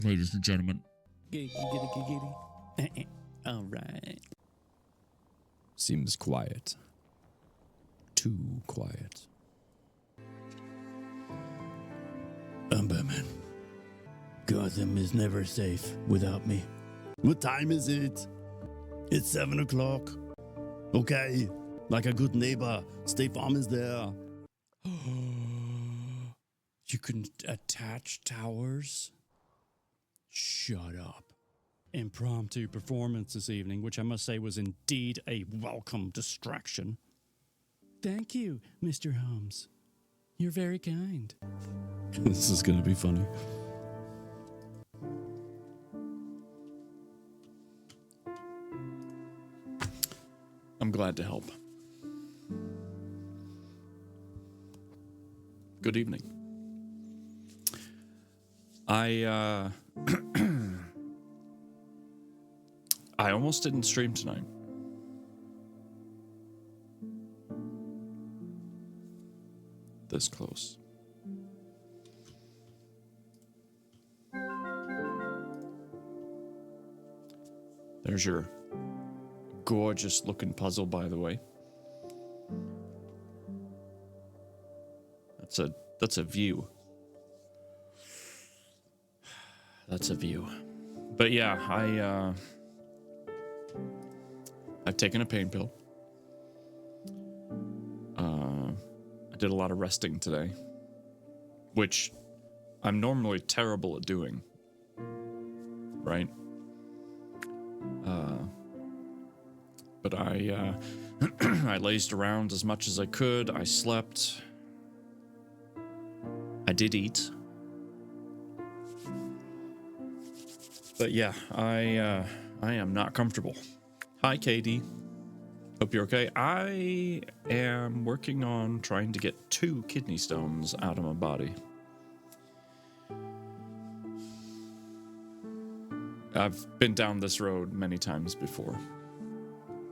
ladies and gentlemen. Giddy. All right. Seems quiet. Too quiet. I'm Batman. Gotham is never safe without me. What time is it? It's 7 o'clock. Okay, like a good neighbor, State Farm is there. You can attach towers? Shut up. Impromptu performance this evening, which I must say was indeed a welcome distraction. Thank you, Mr. Holmes. You're very kind. This is gonna be funny. I'm glad to help. Good evening. I almost didn't stream tonight. This close. There's your gorgeous looking puzzle, by the way. That's a view. That's a view. But yeah, I've taken a pain pill. I did a lot of resting today, which I'm normally terrible at doing. Right? But I I lazed around as much as I could. I slept. I did eat. But yeah, I am not comfortable. Hi, Katie. Hope you're okay. I am working on trying to get 2 kidney stones out of my body. I've been down this road many times before,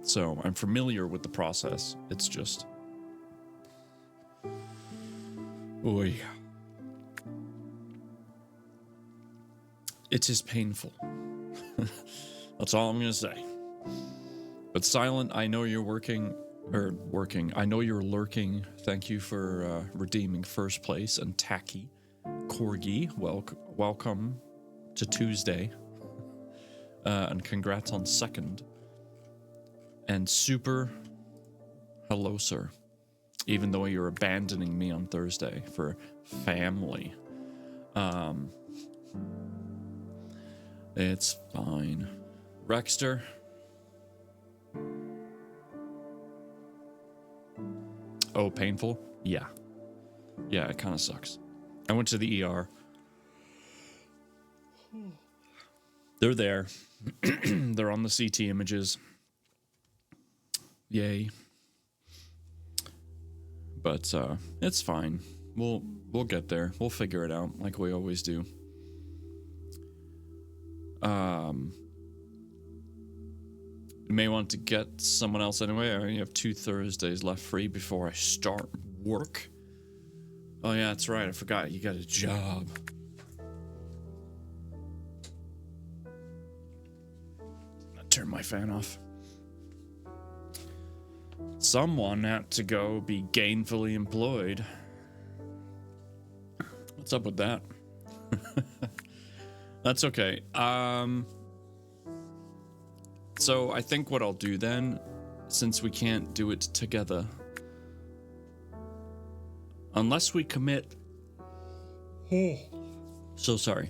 so I'm familiar with the process. It's just... Oy. It is painful. That's all I'm gonna say. But Silent, I know you're working. I know you're lurking. Thank you for redeeming first place. And Tacky, Corgi, welcome to Tuesday. And congrats on second. And Super, hello, sir. Even though you're abandoning me on Thursday for family. It's fine. Rexter. Oh, painful? Yeah. Yeah, it kind of sucks. I went to the ER. They're there. They're on the CT images. Yay. But it's fine. We'll get there. We'll figure it out like we always do. You may want to get someone else anyway. I only have 2 Thursdays left free before I start work. Oh yeah, that's right. I forgot you got a job. I'll turn my fan off. Someone had to go be gainfully employed. What's up with that? That's okay. So I think what I'll do then, since we can't do it together, unless we commit... So sorry.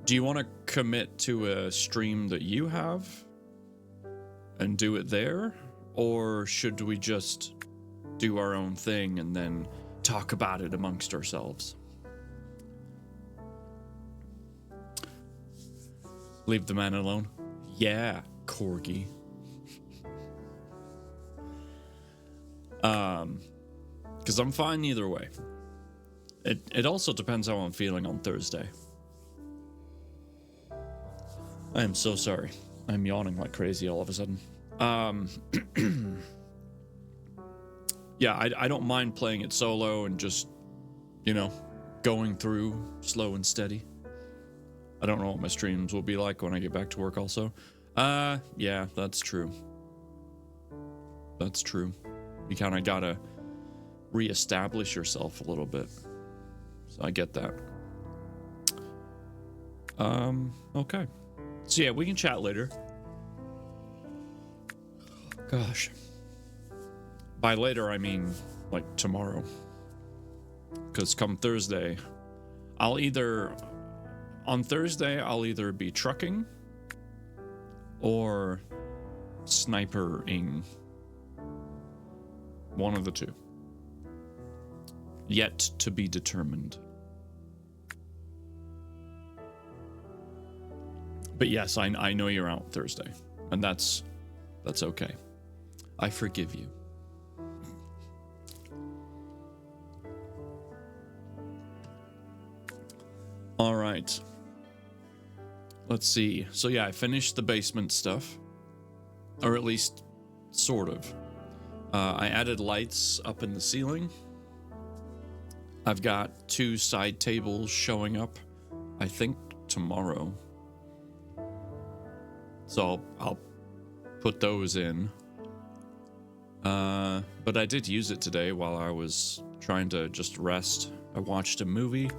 Do you want to commit to a stream that you have and do it there? Or should we just do our own thing and then talk about it amongst ourselves? Leave the man alone. Yeah, Corgi. Because I'm fine either way. It also depends how I'm feeling on Thursday. I am so sorry. I'm yawning like crazy all of a sudden. Yeah, I don't mind playing it solo and just, you know, going through slow and steady. I don't know what my streams will be like when I get back to work also. Yeah, that's true. That's true. You kind of gotta reestablish yourself a little bit. So I get that. Okay. So yeah, we can chat later. Gosh. By later, I mean like tomorrow. Because come Thursday, on Thursday, I'll either be trucking or snipering. One of the two. Yet to be determined. But yes, I know you're out Thursday, and that's okay. I forgive you. All right. Let's see. So yeah, I finished the basement stuff, or at least sort of. I added lights up in the ceiling. I've got 2 side tables showing up, I think tomorrow. So I'll put those in. But I did use it today while I was trying to just rest. I watched a movie.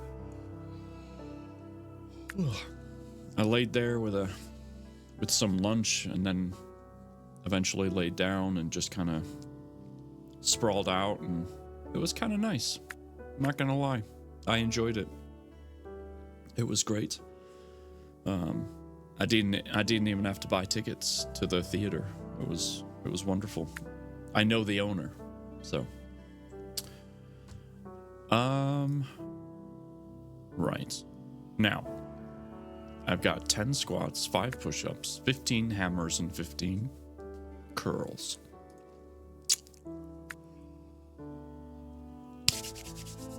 I laid there with some lunch and then eventually laid down and just kind of sprawled out, and it was kind of nice. I'm not gonna lie. I enjoyed it. It was great. I didn't even have to buy tickets to the theater. It was wonderful. I know the owner, so. Right. Now, I've got 10 squats, 5 push-ups, 15 hammers, and 15 curls.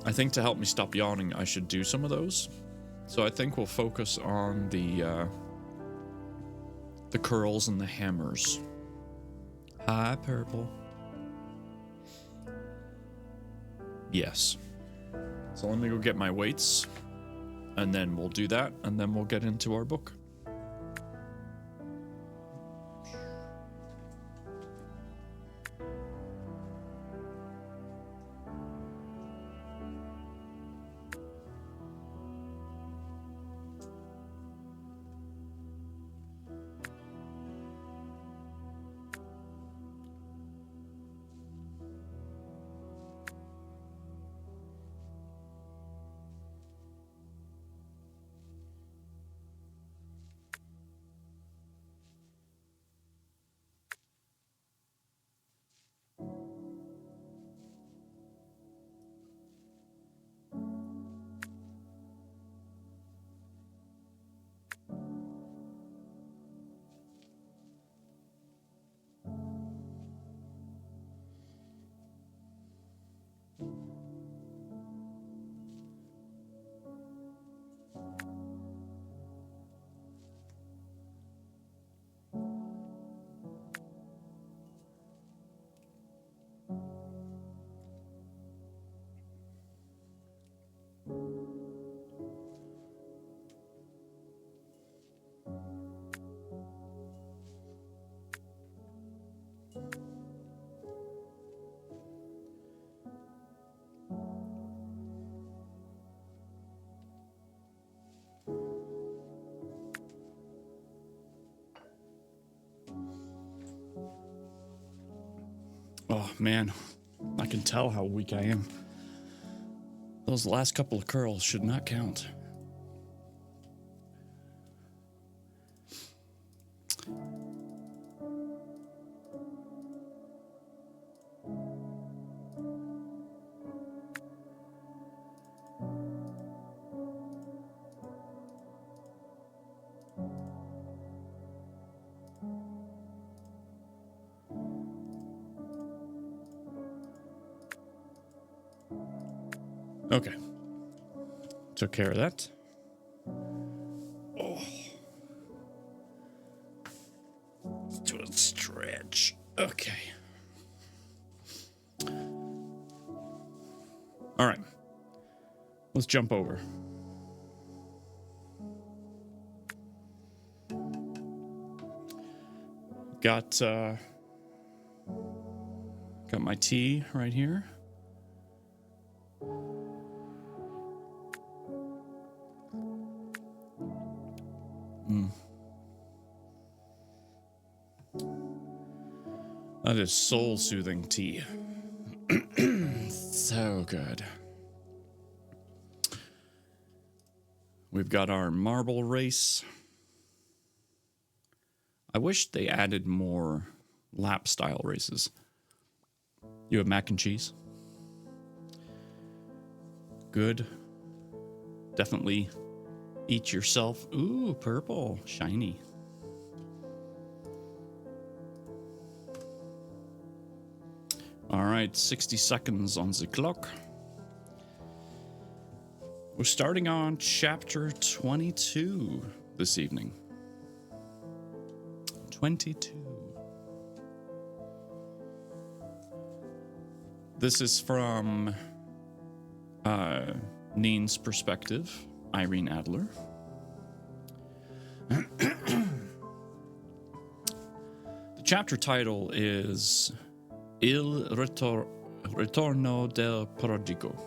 I think to help me stop yawning, I should do some of those. So I think we'll focus on the curls and the hammers. Hi, Purple. Yes. So let me go get my weights, and then we'll do that, and then we'll get into our book. Oh, man. I can tell how weak I am. Those last couple of curls should not count. Okay. Took care of that. Oh. Let's do a stretch. Okay. All right. Let's jump over. Got my tea right here. That is soul-soothing tea. So good. We've got our marble race. I wish they added more lap-style races. You have mac and cheese. Good. Definitely eat yourself. Ooh, purple. Shiny. All right, 60 seconds on the clock. We're starting on chapter 22 this evening. 22. This is from Neen's perspective, Irene Adler. The chapter title is Il Ritorno del Prodigo,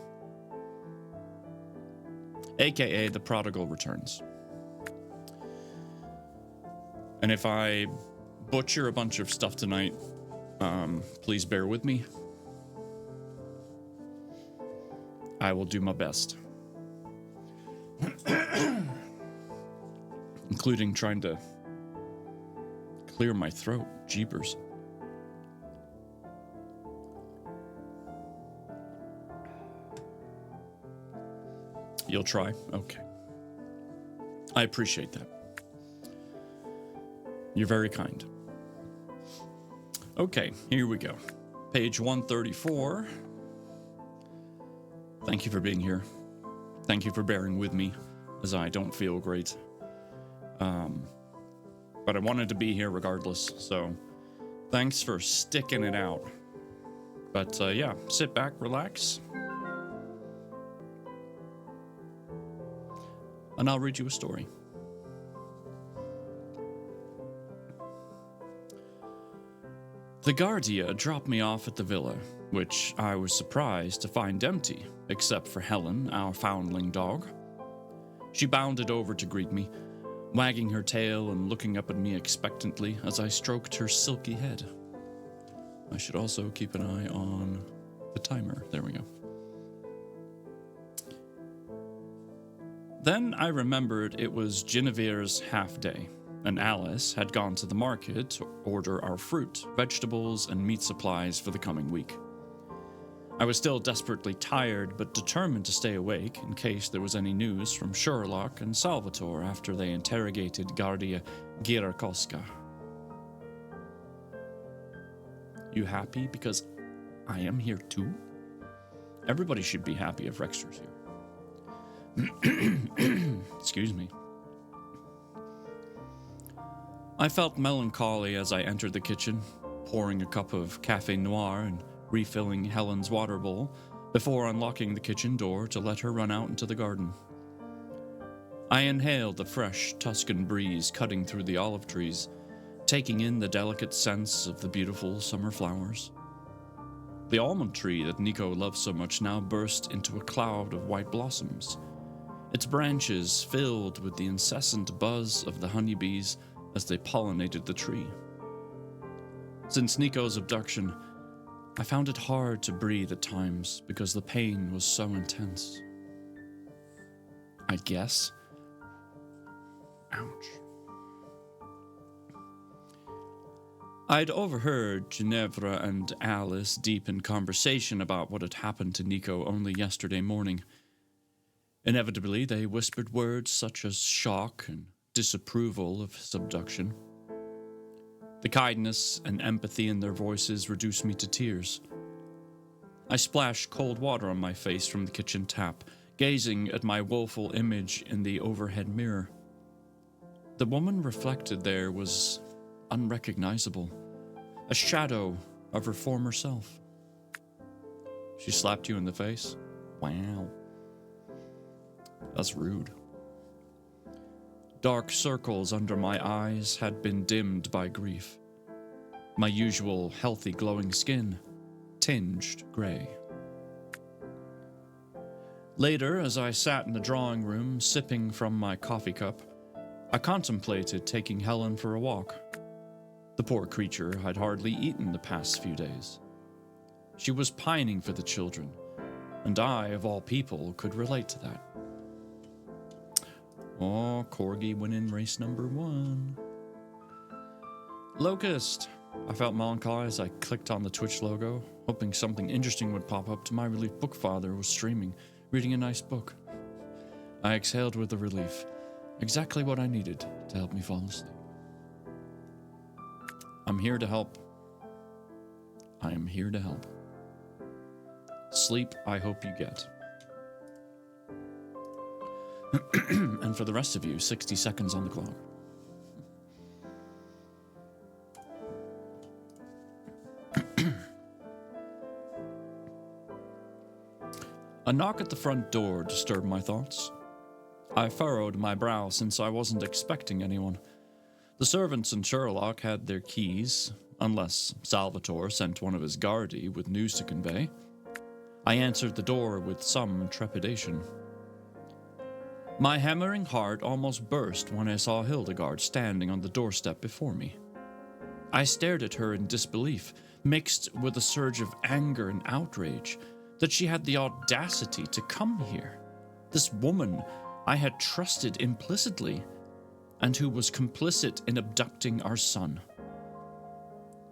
aka The Prodigal Returns. And if I butcher a bunch of stuff tonight, please bear with me. I will do my best. Including trying to clear my throat. Jeepers. You'll try? Okay. I appreciate that. You're very kind. Okay, here we go. Page 134. Thank you for being here. Thank you for bearing with me as I don't feel great. But I wanted to be here regardless, so thanks for sticking it out. But yeah, sit back, relax. And I'll read you a story. The Guardia dropped me off at the villa, which I was surprised to find empty, except for Helen, our foundling dog. She bounded over to greet me, wagging her tail and looking up at me expectantly as I stroked her silky head. I should also keep an eye on the timer. There we go. Then I remembered it was Genevieve's half day, and Alice had gone to the market to order our fruit, vegetables, and meat supplies for the coming week. I was still desperately tired, but determined to stay awake in case there was any news from Sherlock and Salvatore after they interrogated Guardia Girakoska. You happy because I am here too? Everybody should be happy if Rexter's here. Excuse me. I felt melancholy as I entered the kitchen, pouring a cup of café noir and refilling Helen's water bowl before unlocking the kitchen door to let her run out into the garden. I inhaled the fresh Tuscan breeze cutting through the olive trees, taking in the delicate scents of the beautiful summer flowers. The almond tree that Nico loved so much now burst into a cloud of white blossoms, its branches filled with the incessant buzz of the honeybees as they pollinated the tree. Since Nico's abduction, I found it hard to breathe at times because the pain was so intense. I guess. Ouch. I'd overheard Ginevra and Alice deep in conversation about what had happened to Nico only yesterday morning. Inevitably, they whispered words such as shock and disapproval of his abduction. The kindness and empathy in their voices reduced me to tears. I splashed cold water on my face from the kitchen tap, gazing at my woeful image in the overhead mirror. The woman reflected there was unrecognizable, a shadow of her former self. She slapped you in the face? Wow. That's rude. Dark circles under my eyes had been dimmed by grief. My usual healthy glowing skin tinged gray. Later, as I sat in the drawing room sipping from my coffee cup, I contemplated taking Helen for a walk. The poor creature had hardly eaten the past few days. She was pining for the children, and I, of all people, could relate to that. Oh, Corgi winning race number 1. Locust! I felt melancholy as I clicked on the Twitch logo, hoping something interesting would pop up. To my relief, Bookfather was streaming, reading a nice book. I exhaled with a relief. Exactly what I needed to help me fall asleep. I'm here to help. I am here to help. Sleep, I hope you get. And for the rest of you, 60 seconds on the clock. A knock at the front door disturbed my thoughts. I furrowed my brow since I wasn't expecting anyone. The servants in Sherlock had their keys, unless Salvatore sent one of his guardi with news to convey. I answered the door with some trepidation. My hammering heart almost burst when I saw Hildegard standing on the doorstep before me. I stared at her in disbelief, mixed with a surge of anger and outrage, that she had the audacity to come here. This woman I had trusted implicitly, and who was complicit in abducting our son.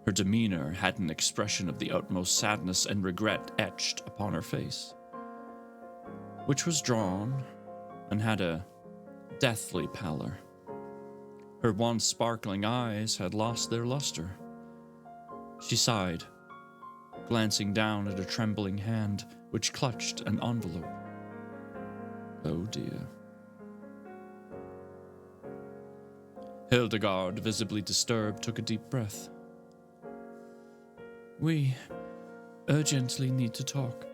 Her demeanor had an expression of the utmost sadness and regret etched upon her face, which was drawn and had a deathly pallor. Her once sparkling eyes had lost their luster. She sighed, glancing down at a trembling hand which clutched an envelope. Oh dear. Hildegard, visibly disturbed, took a deep breath. "We urgently need to talk,"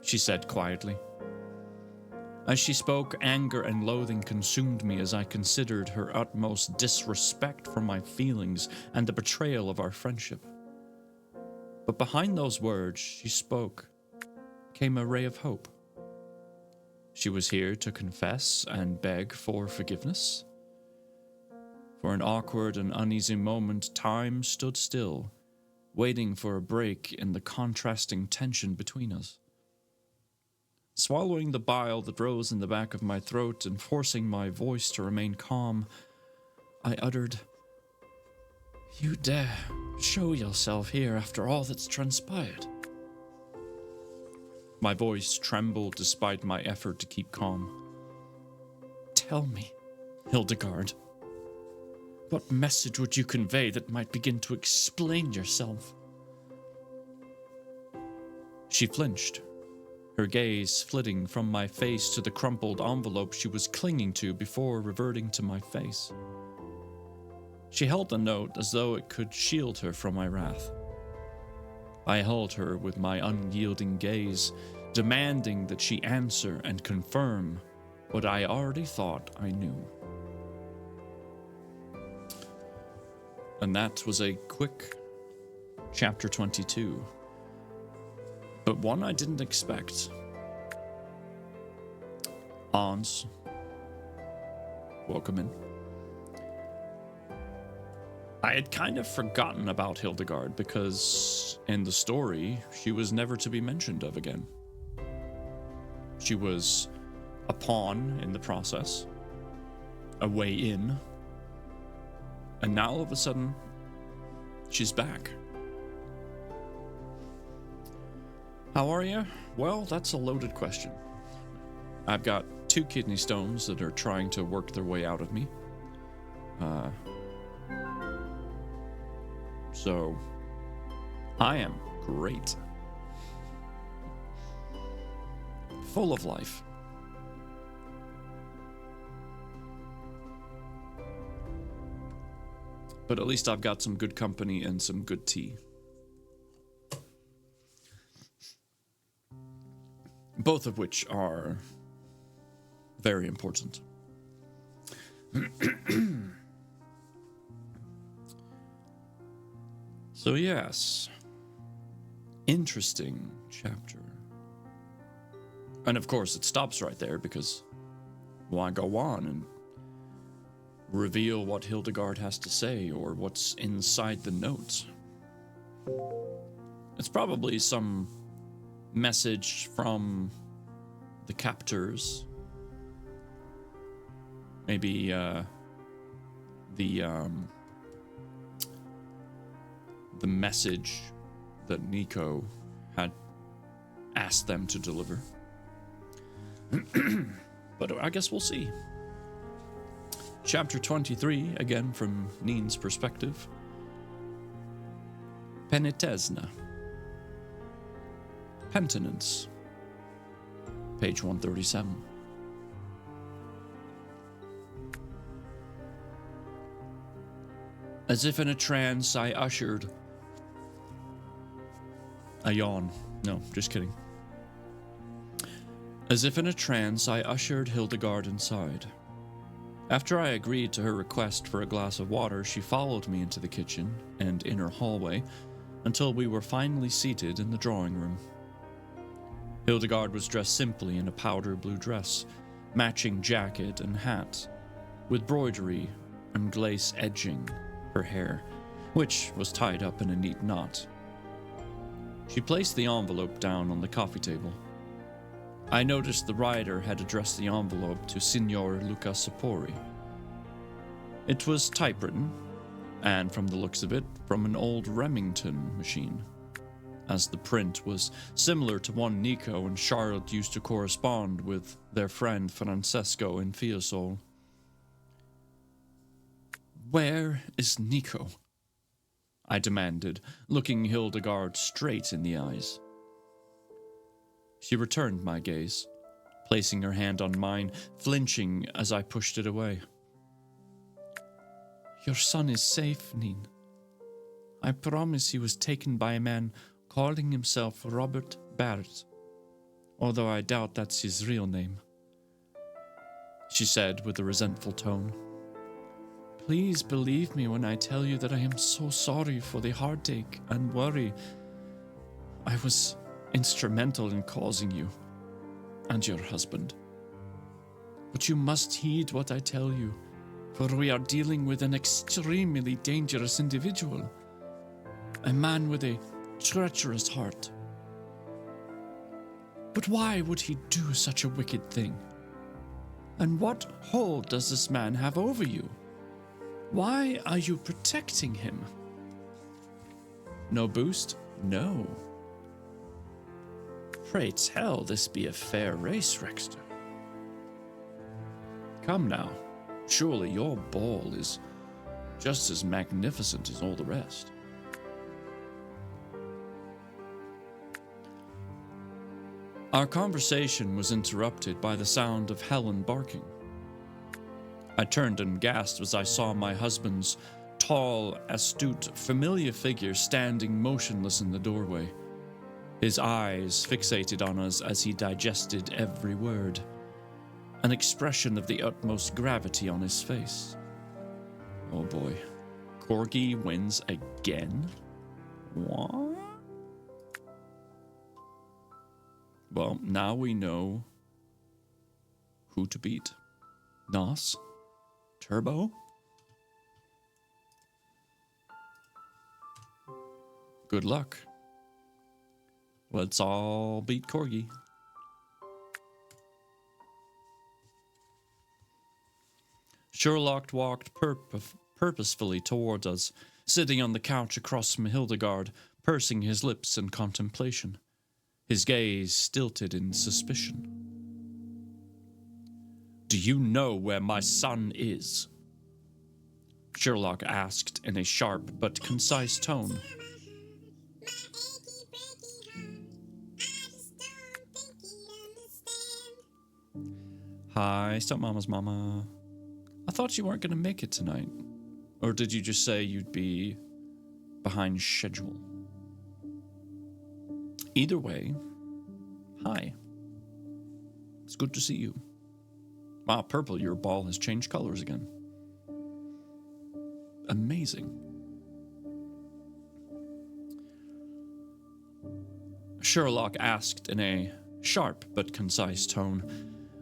she said quietly. As she spoke, anger and loathing consumed me as I considered her utmost disrespect for my feelings and the betrayal of our friendship. But behind those words she spoke came a ray of hope. She was here to confess and beg for forgiveness. For an awkward and uneasy moment, time stood still, waiting for a break in the contrasting tension between us. Swallowing the bile that rose in the back of my throat and forcing my voice to remain calm, I uttered, "You dare show yourself here after all that's transpired?" My voice trembled despite my effort to keep calm. "Tell me, Hildegard, what message would you convey that might begin to explain yourself?" She flinched, her gaze flitting from my face to the crumpled envelope she was clinging to before reverting to my face. She held the note as though it could shield her from my wrath. I held her with my unyielding gaze, demanding that she answer and confirm what I already thought I knew. And that was a quick chapter 22. But one I didn't expect. Hans, welcome in. I had kind of forgotten about Hildegard because in the story, she was never to be mentioned of again. She was a pawn in the process, a way in, and now all of a sudden, she's back. How are you? Well, that's a loaded question. I've got 2 kidney stones that are trying to work their way out of me. So, I am great. Full of life. But at least I've got some good company and some good tea. Both of which are Very important. So yes, interesting chapter. And of course it stops right there because why go on and reveal what Hildegard has to say or what's inside the notes? It's probably some message from the captors. Maybe the message that Nico had asked them to deliver. But I guess we'll see. Chapter 23, again from Neen's perspective. Penitesna. Penitence. Page 137. As if in a trance, I ushered... A yawn. No, just kidding. As if in a trance, I ushered Hildegard inside. After I agreed to her request for a glass of water, she followed me into the kitchen and inner hallway until we were finally seated in the drawing room. Hildegard was dressed simply in a powder blue dress, matching jacket and hat, with broidery and glace edging her hair, which was tied up in a neat knot. She placed the envelope down on the coffee table. I noticed the writer had addressed the envelope to Signor Luca Sapori. It was typewritten, and from the looks of it, from an old Remington machine, as the print was similar to one Nico and Charlotte used to correspond with their friend Francesco in Fiesole. Where is Nico? I demanded, looking Hildegard straight in the eyes. She returned my gaze, placing her hand on mine, flinching as I pushed it away. Your son is safe, Neen. I promise he was taken by a man calling himself Robert Barrett, although I doubt that's his real name, she said with a resentful tone. Please believe me when I tell you that I am so sorry for the heartache and worry I was instrumental in causing you and your husband. But you must heed what I tell you, for we are dealing with an extremely dangerous individual, a man with a treacherous heart. But why would he do such a wicked thing? And what hold does this man have over you? Why are you protecting him? No boost? No. Pray tell this be a fair race, Rexter. Come now, surely your ball is just as magnificent as all the rest. Our conversation was interrupted by the sound of Helen barking. I turned and gasped as I saw my husband's tall, astute, familiar figure standing motionless in the doorway, his eyes fixated on us as he digested every word, an expression of the utmost gravity on his face. Oh boy, Corgi wins again? What? Well, now we know who to beat. Nos? Turbo? Good luck. Let's all beat Corgi. Sherlock walked purposefully towards us, sitting on the couch across from Hildegard, pursing his lips in contemplation, his gaze stilted in suspicion. Do you know where my son is? Sherlock asked in a sharp but concise tone. Hi, Stepmama's mama. I thought you weren't going to make it tonight. Or did you just say you'd be behind schedule? Either way, hi. It's good to see you. Wow, purple, your ball has changed colors again. Amazing. Sherlock asked in a sharp but concise tone.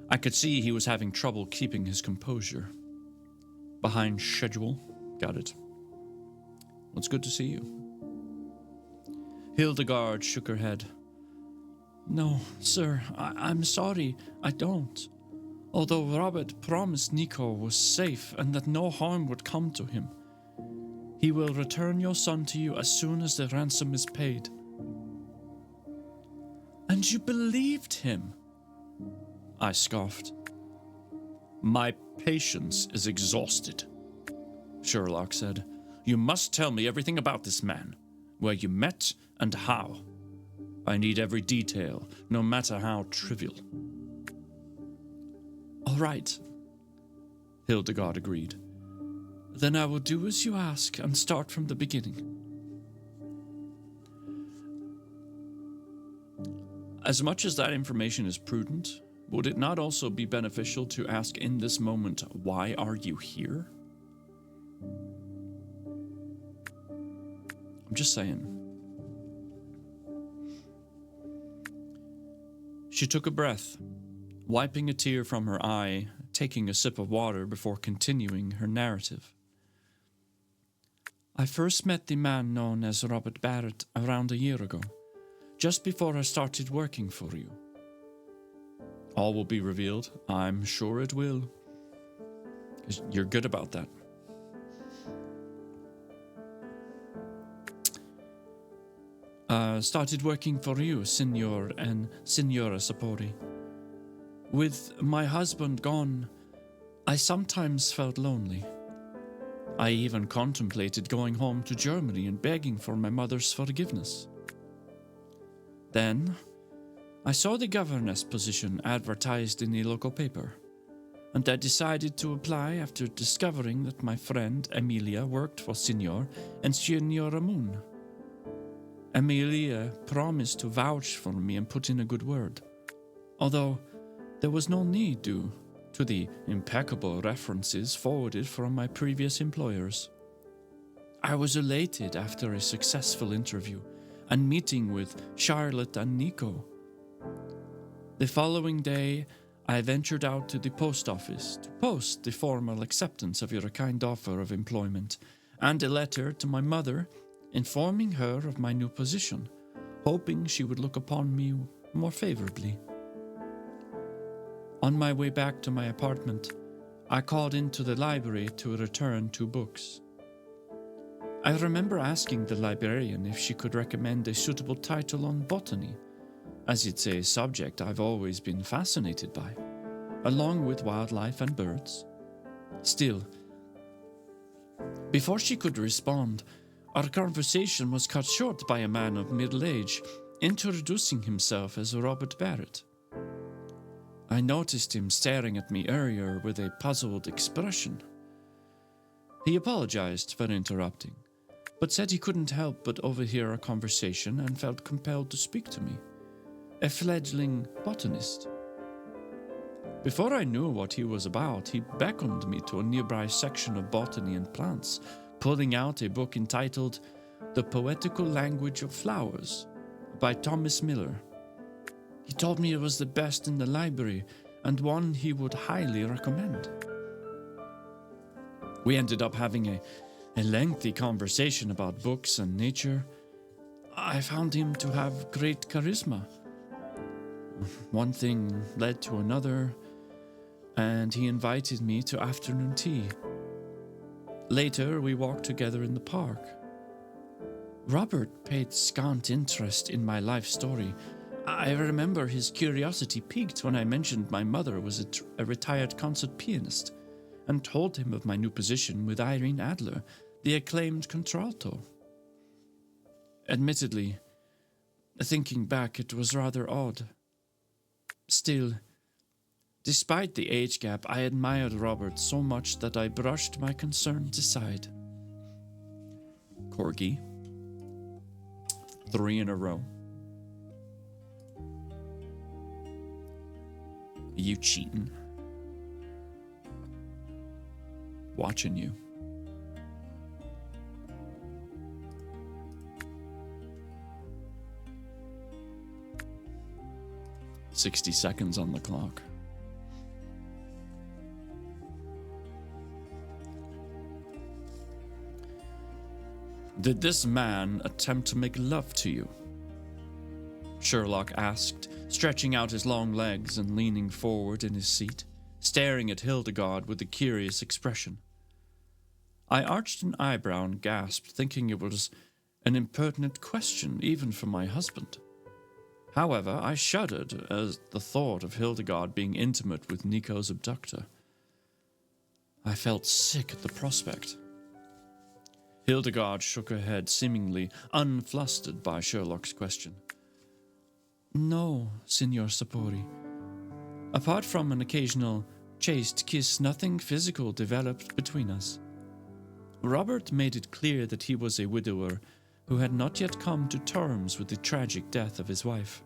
I could see he was having trouble keeping his composure. Behind schedule? Got it. Well, it's good to see you. Hildegard shook her head. No, sir, I'm sorry, I don't. Although Robert promised Nico was safe and that no harm would come to him. He will return your son to you as soon as the ransom is paid. And you believed him? I scoffed. My patience is exhausted, Sherlock said. You must tell me everything about this man, where you met and how. I need every detail, no matter how trivial. All right, Hildegard agreed. Then I will do as you ask and start from the beginning. As much as that information is prudent, would it not also be beneficial to ask in this moment, why are you here? I'm just saying. She took a breath, wiping a tear from her eye, taking a sip of water before continuing her narrative. I first met the man known as Robert Barrett around a year ago, just before I started working for you. All will be revealed. I'm sure it will. 'Cause you're good about that. Started working for you, Signor and Signora Sapori. With my husband gone, I sometimes felt lonely. I even contemplated going home to Germany and begging for my mother's forgiveness. Then, I saw the governess position advertised in the local paper, and I decided to apply after discovering that my friend Emilia worked for Signor and Signora Moon. Emilia promised to vouch for me and put in a good word, although there was no need due to the impeccable references forwarded from my previous employers. I was elated after a successful interview and meeting with Charlotte and Nico. The following day, I ventured out to the post office to post the formal acceptance of your kind offer of employment and a letter to my mother informing her of my new position, hoping she would look upon me more favorably. On my way back to my apartment, I called into the library to return 2 books. I remember asking the librarian if she could recommend a suitable title on botany, as it's a subject I've always been fascinated by, along with wildlife and birds. Still, before she could respond, our conversation was cut short by a man of middle age, introducing himself as Robert Barrett. I noticed him staring at me earlier with a puzzled expression. He apologized for interrupting, but said he couldn't help but overhear our conversation and felt compelled to speak to me, a fledgling botanist. Before I knew what he was about, he beckoned me to a nearby section of botany and plants, pulling out a book entitled The Poetical Language of Flowers by Thomas Miller. He told me it was the best in the library and one he would highly recommend. We ended up having a lengthy conversation about books and nature. I found him to have great charisma. One thing led to another, and he invited me to afternoon tea. Later, we walked together in the park. Robert paid scant interest in my life story. I remember his curiosity piqued when I mentioned my mother was a retired concert pianist, and told him of my new position with Irene Adler, the acclaimed contralto. Admittedly, thinking back, it was rather odd. Still, despite the age gap, I admired Robert so much that I brushed my concerns aside. Corgi. 3 in a row. You cheating. watching you. "60 seconds on the clock. Did this man attempt to make love to you?" Sherlock asked, stretching out his long legs and leaning forward in his seat, staring at Hildegard with a curious expression. I arched an eyebrow and gasped, thinking it was an impertinent question, even for my husband. However, I shuddered at the thought of Hildegard being intimate with Nico's abductor. I felt sick at the prospect. Hildegard shook her head, seemingly unflustered by Sherlock's question. "No, Signor Sapori. Apart from an occasional chaste kiss, nothing physical developed between us. Robert made it clear that he was a widower who had not yet come to terms with the tragic death of his wife."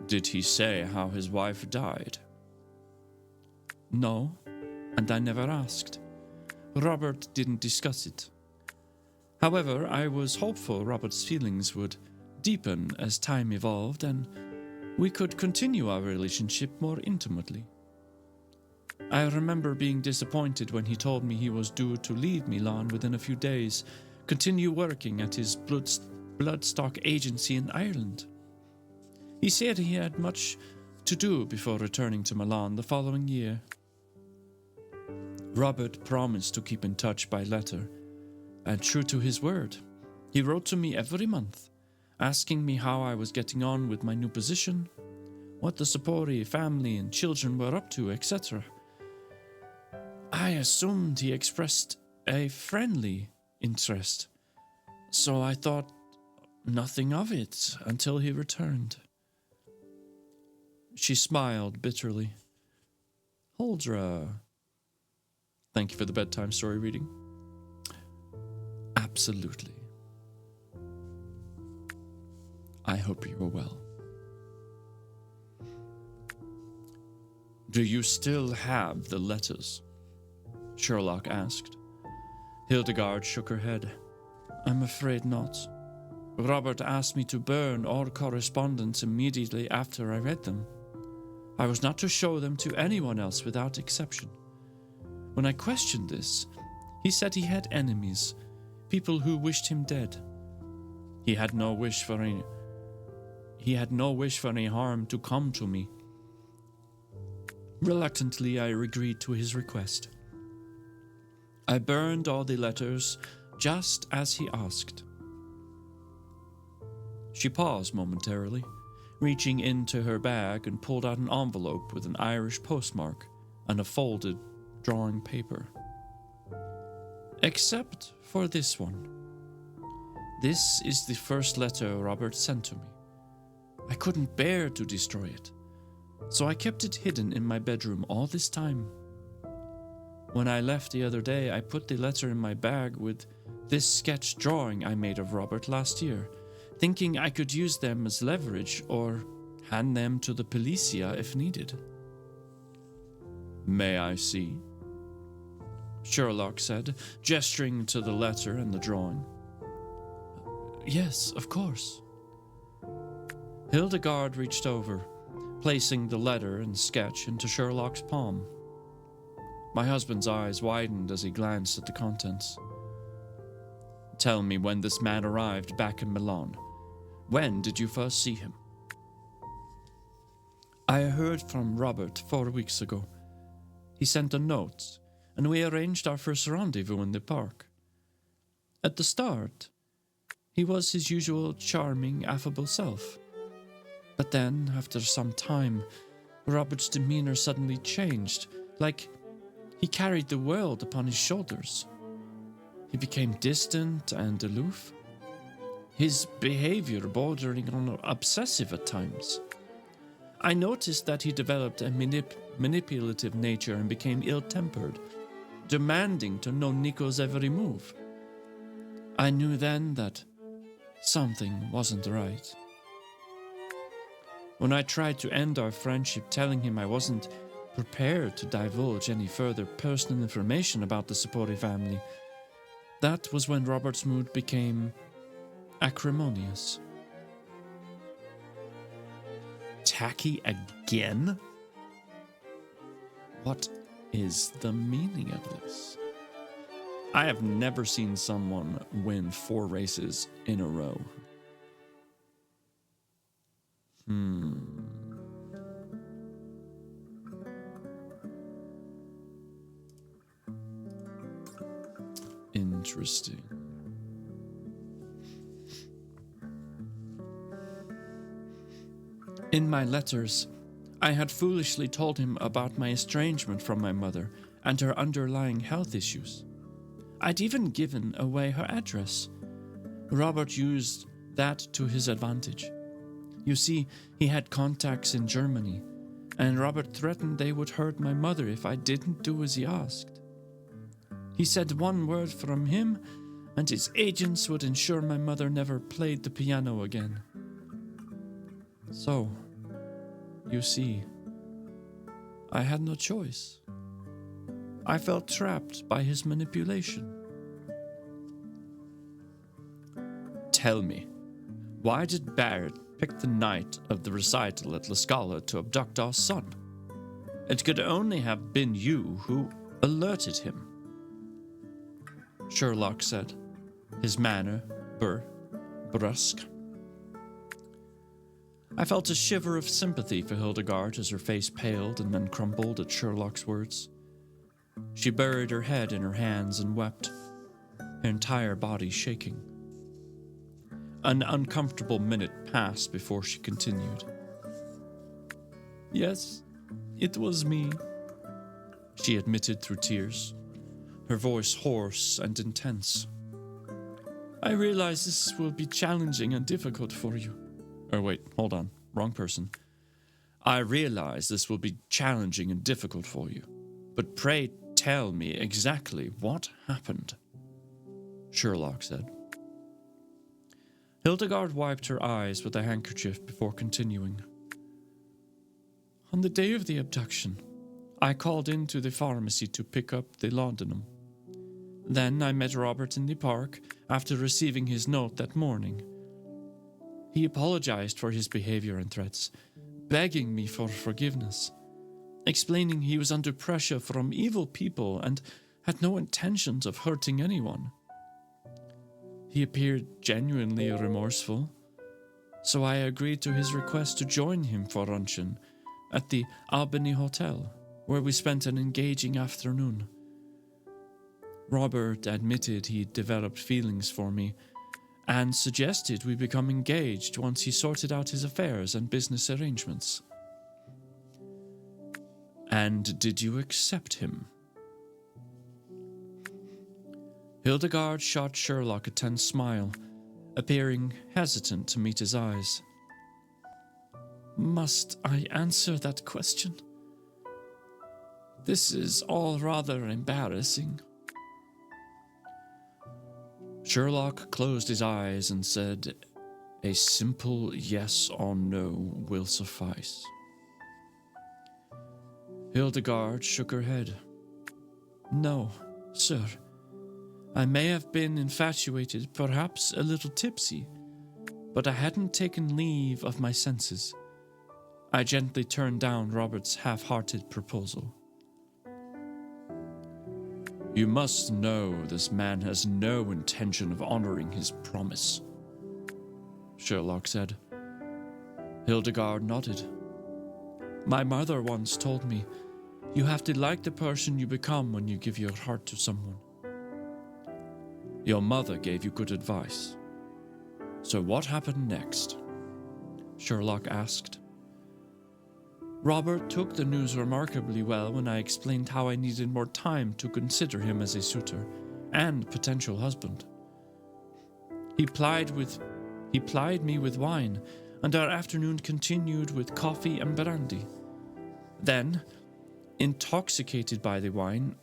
"Did he say how his wife died?" "No, and I never asked. Robert didn't discuss it. However, I was hopeful Robert's feelings would deepen as time evolved and we could continue our relationship more intimately. I remember being disappointed when he told me he was due to leave Milan within a few days, continue working at his bloodstock agency in Ireland. He said he had much to do before returning to Milan the following year. Robert promised to keep in touch by letter, and true to his word, he wrote to me every month, asking me how I was getting on with my new position, what the Sapori family and children were up to, etc. I assumed he expressed a friendly interest, so I thought nothing of it until he returned." She smiled bitterly. "Huldra, thank you for the bedtime story reading." "Absolutely. I hope you are well." "Do you still have the letters?" Sherlock asked. Hildegard shook her head. "I'm afraid not. Robert asked me to burn all correspondence immediately after I read them. I was not to show them to anyone else without exception. When I questioned this, he said he had enemies, people who wished him dead. He had no wish for any harm to come to me. Reluctantly, I agreed to his request. I burned all the letters just as he asked." She paused momentarily, reaching into her bag and pulled out an envelope with an Irish postmark and a folded drawing paper. "Except for this one. This is the first letter Robert sent to me. I couldn't bear to destroy it, so I kept it hidden in my bedroom all this time. When I left the other day, I put the letter in my bag with this sketch drawing I made of Robert last year, thinking I could use them as leverage or hand them to the Policia if needed." "May I see?" Sherlock said, gesturing to the letter and the drawing. "Yes, of course." Hildegard reached over, placing the letter and sketch into Sherlock's palm. My husband's eyes widened as he glanced at the contents. "Tell me when this man arrived back in Milan. When did you first see him?" "I heard from Robert 4 weeks ago. He sent a note, and we arranged our first rendezvous in the park. At the start, he was his usual charming, affable self. But then, after some time, Robert's demeanor suddenly changed, like he carried the world upon his shoulders. He became distant and aloof, his behavior bordering on obsessive at times. I noticed that he developed a manipulative nature and became ill-tempered, demanding to know Nico's every move. I knew then that something wasn't right. When I tried to end our friendship, telling him I wasn't prepared to divulge any further personal information about the Sapori family, that was when Robert's mood became acrimonious. Tacky again? What is the meaning of this? I have never seen someone win 4 races in a row. Interesting. In my letters, I had foolishly told him about my estrangement from my mother and her underlying health issues. I'd even given away her address. Robert used that to his advantage. You see, he had contacts in Germany, and Robert threatened they would hurt my mother if I didn't do as he asked. He said one word from him, and his agents would ensure my mother never played the piano again. So, you see, I had no choice. I felt trapped by his manipulation. Tell me, why did Barrett pick the night of the recital at La Scala to abduct our son? It could only have been you who alerted him. Sherlock said, his manner brusque. I felt a shiver of sympathy for Hildegard as her face paled and then crumbled at Sherlock's words. She buried her head in her hands and wept, her entire body shaking. An uncomfortable minute passed before she continued. Yes, it was me, she admitted through tears, her voice hoarse and intense. I realize this will be challenging and difficult for you. Oh, wait, hold on. Wrong person. I realize this will be challenging and difficult for you, but pray tell me exactly what happened, Sherlock said. Hildegard wiped her eyes with a handkerchief before continuing. On the day of the abduction, I called into the pharmacy to pick up the laudanum. Then I met Robert in the park after receiving his note that morning. He apologized for his behavior and threats, begging me for forgiveness, explaining he was under pressure from evil people and had no intentions of hurting anyone. He appeared genuinely remorseful, so I agreed to his request to join him for luncheon at the Albany Hotel, where we spent an engaging afternoon. Robert admitted he'd developed feelings for me and suggested we become engaged once he sorted out his affairs and business arrangements. And did you accept him? Hildegard shot Sherlock a tense smile, appearing hesitant to meet his eyes. Must I answer that question? This is all rather embarrassing. Sherlock closed his eyes and said, a simple yes or no will suffice. Hildegard shook her head. No, sir. I may have been infatuated, perhaps a little tipsy, but I hadn't taken leave of my senses. I gently turned down Robert's half-hearted proposal. You must know this man has no intention of honoring his promise, Sherlock said. Hildegard nodded. My mother once told me, you have to like the person you become when you give your heart to someone. Your mother gave you good advice. So what happened next? Sherlock asked. Robert took the news remarkably well when I explained how I needed more time to consider him as a suitor and potential husband. He plied me with wine, and our afternoon continued with coffee and brandy. Then, intoxicated by the wine,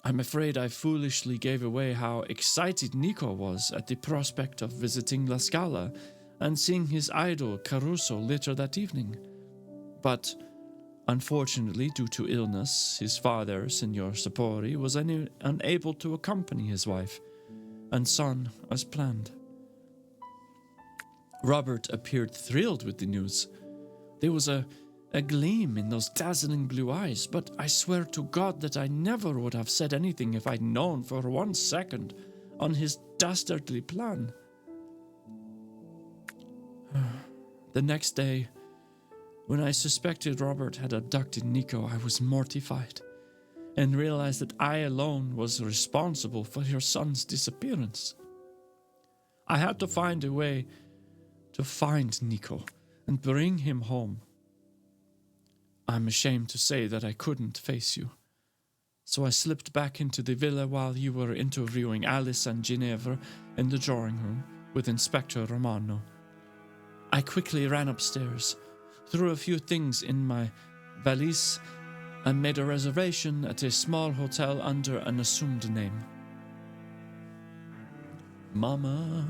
I'm afraid I foolishly gave away how excited Nico was at the prospect of visiting La Scala and seeing his idol Caruso later that evening. But Unfortunately, due to illness, his father, Signor Sapori, was unable to accompany his wife and son as planned. Robert appeared thrilled with the news. There was a gleam in those dazzling blue eyes, but I swear to God that I never would have said anything if I'd known for 1 second on his dastardly plan. The next day, when I suspected Robert had abducted Nico, I was mortified and realized that I alone was responsible for your son's disappearance. I had to find a way to find Nico and bring him home. I'm ashamed to say that I couldn't face you, so I slipped back into the villa while you were interviewing Alice and Ginevra in the drawing room with Inspector Romano. I quickly ran upstairs, threw a few things in my valise, and made a reservation at a small hotel under an assumed name. Mama,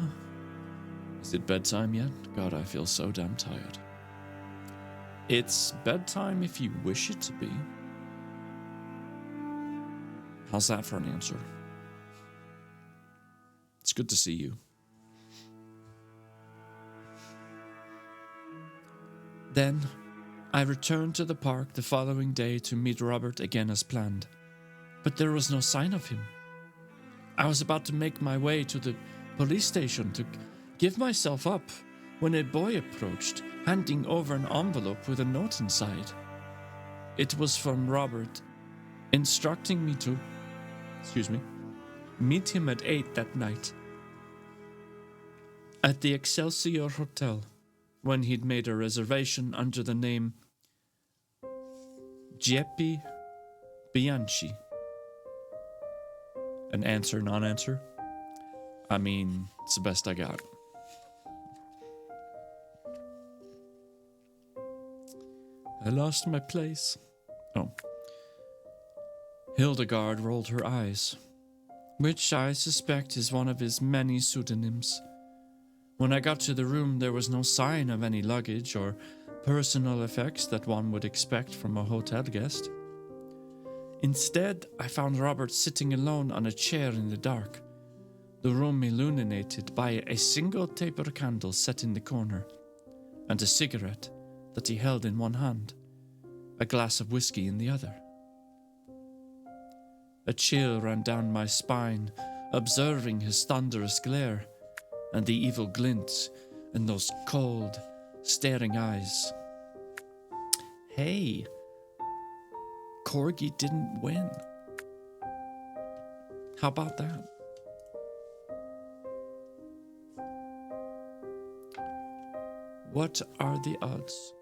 is it bedtime yet? God, I feel so damn tired. It's bedtime if you wish it to be. How's that for an answer? It's good to see you. Then, I returned to the park the following day to meet Robert again as planned, but there was no sign of him. I was about to make my way to the police station to give myself up when a boy approached, handing over an envelope with a note inside. It was from Robert, instructing me to, meet him at 8 that night at the Excelsior Hotel, when he'd made a reservation under the name Giepi Bianchi. An answer, non-answer? I mean, it's the best I got. I lost my place. Oh. Hildegard rolled her eyes, which I suspect is one of his many pseudonyms. When I got to the room, there was no sign of any luggage or personal effects that one would expect from a hotel guest. Instead, I found Robert sitting alone on a chair in the dark, the room illuminated by a single taper candle set in the corner, and a cigarette that he held in one hand, a glass of whiskey in the other. A chill ran down my spine, observing his thunderous glare and the evil glint in those cold, staring eyes. Hey, Corgi didn't win. How about that? What are the odds?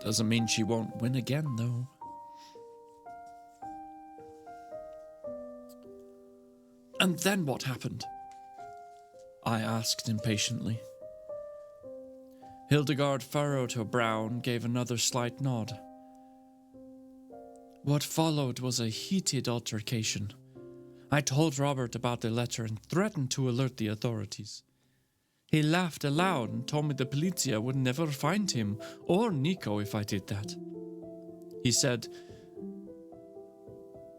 Doesn't mean she won't win again, though. And then what happened? I asked impatiently. Hildegard furrowed her brow and gave another slight nod. What followed was a heated altercation. I told Robert about the letter and threatened to alert the authorities. He laughed aloud and told me the Polizia would never find him or Nico if I did that. He said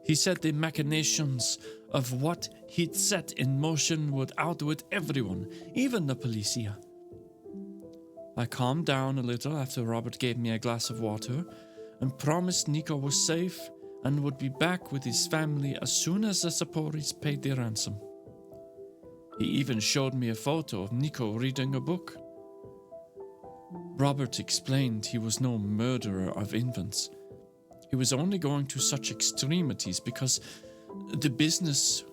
the machinations of what he'd set in motion would outwit everyone, even the Polizia. I calmed down a little after Robert gave me a glass of water and promised Nico was safe and would be back with his family as soon as the Saporis paid the ransom. He even showed me a photo of Nico reading a book. Robert explained he was no murderer of infants. He was only going to such extremities because the business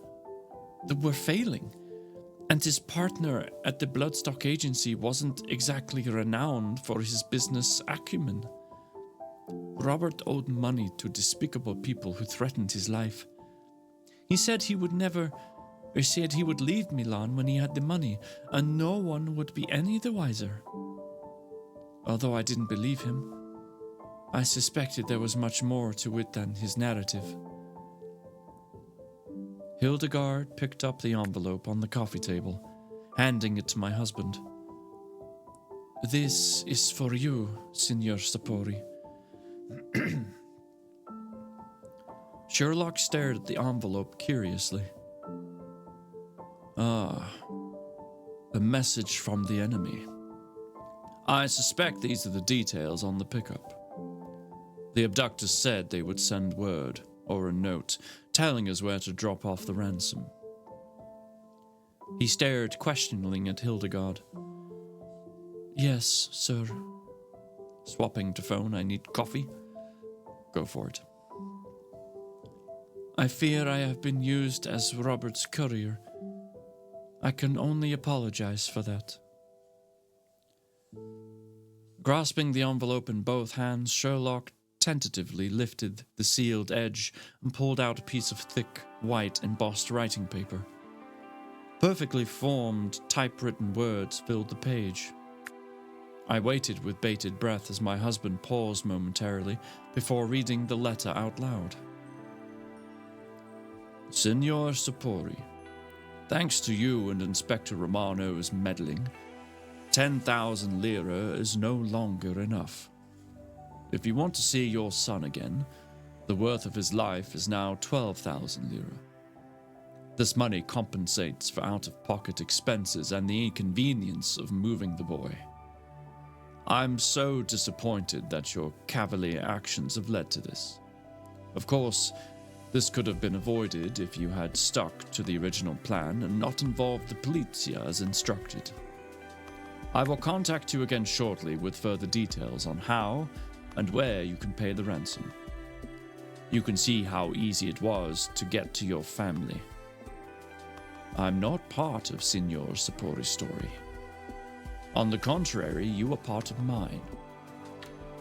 were failing, and his partner at the Bloodstock Agency wasn't exactly renowned for his business acumen. Robert owed money to despicable people who threatened his life. He said he would leave Milan when he had the money, and no one would be any the wiser. Although I didn't believe him, I suspected there was much more to it than his narrative. Hildegard picked up the envelope on the coffee table, handing it to my husband. This is for you, Signor Sapori. Sherlock stared at the envelope curiously. Ah, a message from the enemy. I suspect these are the details on the pickup. The abductors said they would send word, or a note, telling us where to drop off the ransom. He stared questioningly at Hildegard. Yes, sir. Swapping to phone, I need coffee. Go for it. I fear I have been used as Robert's courier. I can only apologize for that. Grasping the envelope in both hands, Sherlock tentatively lifted the sealed edge and pulled out a piece of thick, white, embossed writing paper. Perfectly formed, typewritten words filled the page. I waited with bated breath as my husband paused momentarily before reading the letter out loud. Signor Sapori, thanks to you and Inspector Romano's meddling, 10,000 lira is no longer enough. If you want to see your son again, the worth of his life is now 12,000 lira. This money compensates for out-of-pocket expenses and the inconvenience of moving the boy. I'm so disappointed that your cavalier actions have led to this. Of course, this could have been avoided if you had stuck to the original plan and not involved the Polizia as instructed. I will contact you again shortly with further details on how and where you can pay the ransom. You can see how easy it was to get to your family. I'm not part of Signor Sapori's story. On the contrary, you are part of mine.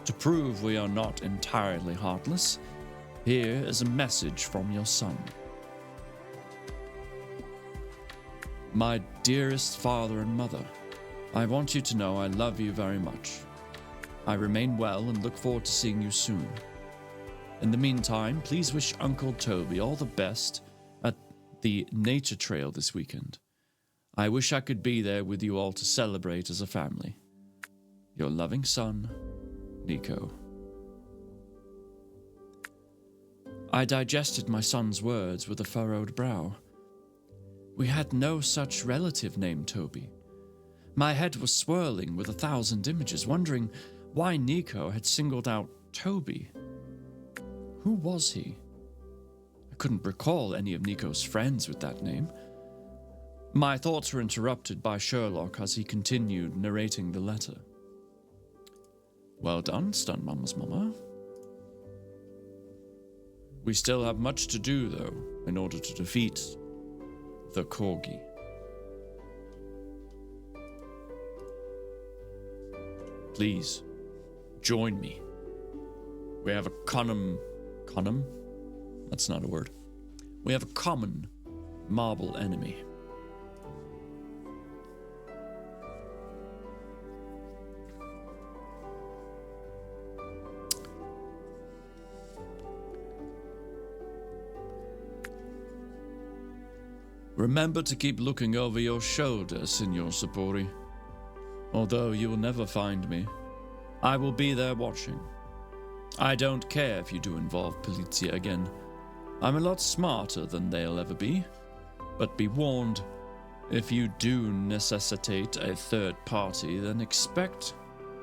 To prove we are not entirely heartless, here is a message from your son. My dearest father and mother, I want you to know I love you very much. I remain well and look forward to seeing you soon. In the meantime, please wish Uncle Toby all the best at the nature trail this weekend. I wish I could be there with you all to celebrate as a family. Your loving son, Nico. I digested my son's words with a furrowed brow. We had no such relative named Toby. My head was swirling with 1,000 images, wondering why Nico had singled out Toby. Who was he? I couldn't recall any of Nico's friends with that name. My thoughts were interrupted by Sherlock as he continued narrating the letter. Well done, Stunt Mama's mama. We still have much to do, though, in order to defeat the Corgi. Please, join me. We have a common... That's not a word. We have a common marble enemy. Remember to keep looking over your shoulder, Signor Sapori. Although you will never find me, I will be there watching. I don't care if you do involve Polizia again. I'm a lot smarter than they'll ever be. But be warned, if you do necessitate a third party, then expect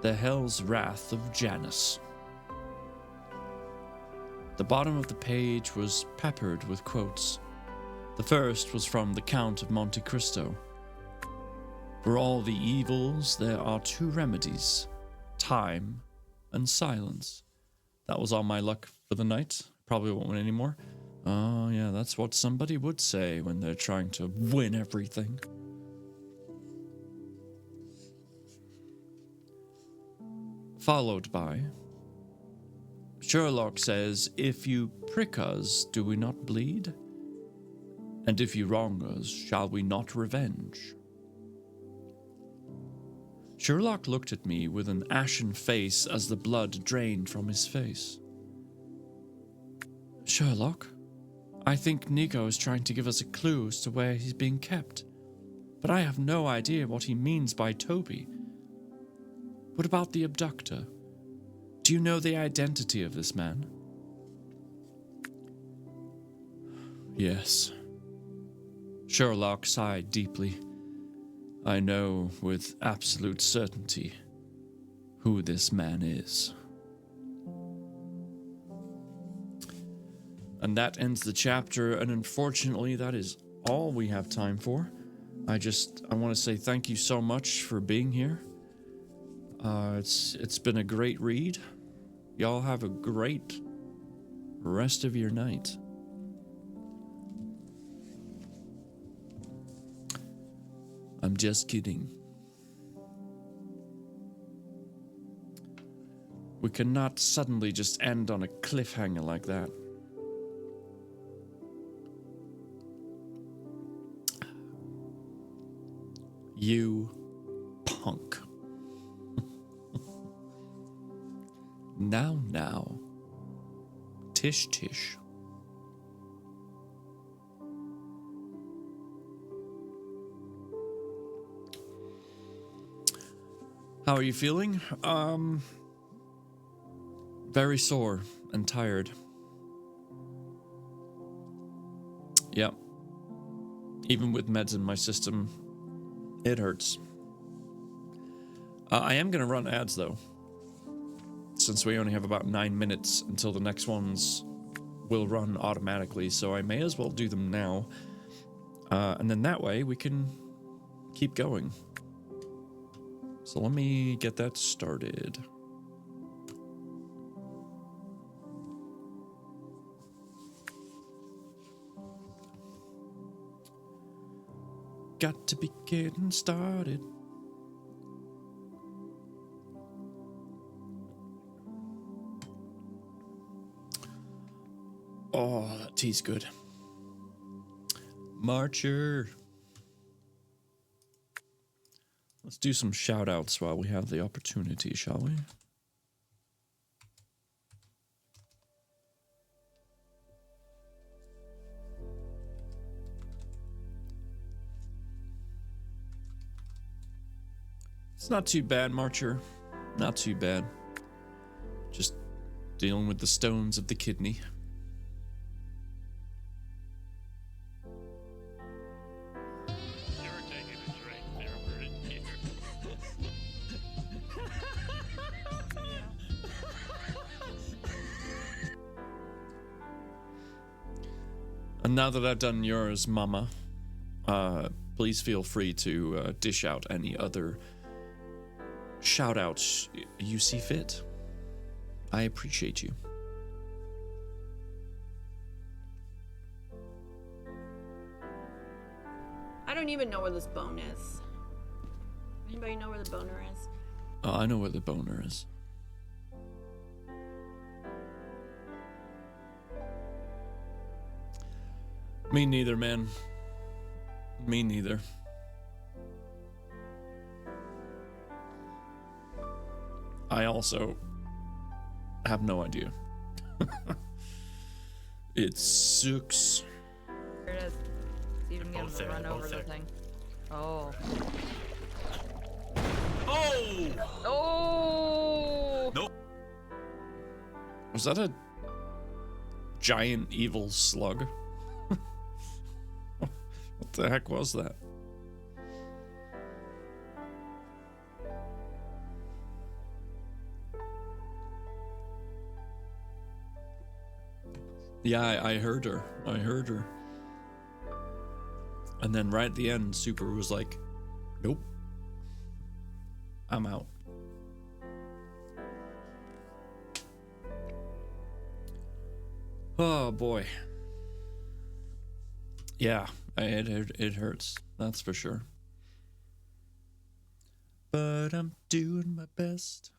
the hell's wrath of Janus. The bottom of the page was peppered with quotes. The first was from the Count of Monte Cristo. For all the evils, there are two remedies: time and silence. That was all my luck for the night. Probably won't win anymore. Oh, yeah, that's what somebody would say when they're trying to win everything. Followed by, Sherlock says, if you prick us, do we not bleed? And if you wrong us, shall we not revenge? Sherlock looked at me with an ashen face as the blood drained from his face. Sherlock, I think Nico is trying to give us a clue as to where he's being kept, but I have no idea what he means by Toby. What about the abductor? Do you know the identity of this man? Yes. Sherlock sighed deeply. I know with absolute certainty who this man is. And that ends the chapter, and unfortunately that is all we have time for. I want to say thank you so much for being here. It's been a great read. Y'all have a great rest of your night. I'm just kidding. We cannot suddenly just end on a cliffhanger like that. You punk. Now. Tish tish. How are you feeling? Very sore and tired. Yep. Even with meds in my system, it hurts. I am going to run ads, though, since we only have about 9 minutes until the next ones will run automatically, so I may as well do them now. And then that way we can keep going. So let me get that started. Got to be getting started. Oh, that tea's good. Marcher. Let's do some shout outs while we have the opportunity, shall we? It's not too bad, Marcher. Not too bad. Just dealing with the stones of the kidney. You're taking a drink there, Bridget. And now that I've done yours, Mama, please feel free to dish out any other shout-outs you see fit. I appreciate you. I don't even know where this bone is. Anybody know where the boner is? I know where the boner is. Me neither, man. Me neither. I also have no idea. It sucks. There it is. See if you can get him to run over the thing. Oh. Oh! Oh! Nope. Was that a giant evil slug? What the heck was that? Yeah, I heard her. I heard her. And then right at the end, Super was like, nope. I'm out. Oh, boy. Yeah, it hurts. That's for sure. But I'm doing my best.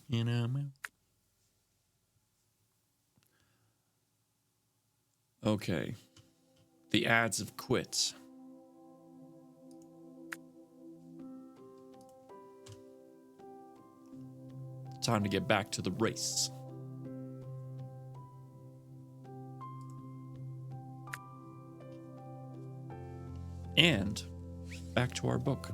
You know, man. Okay. The ads have quit. Time to get back to the race. And back to our book.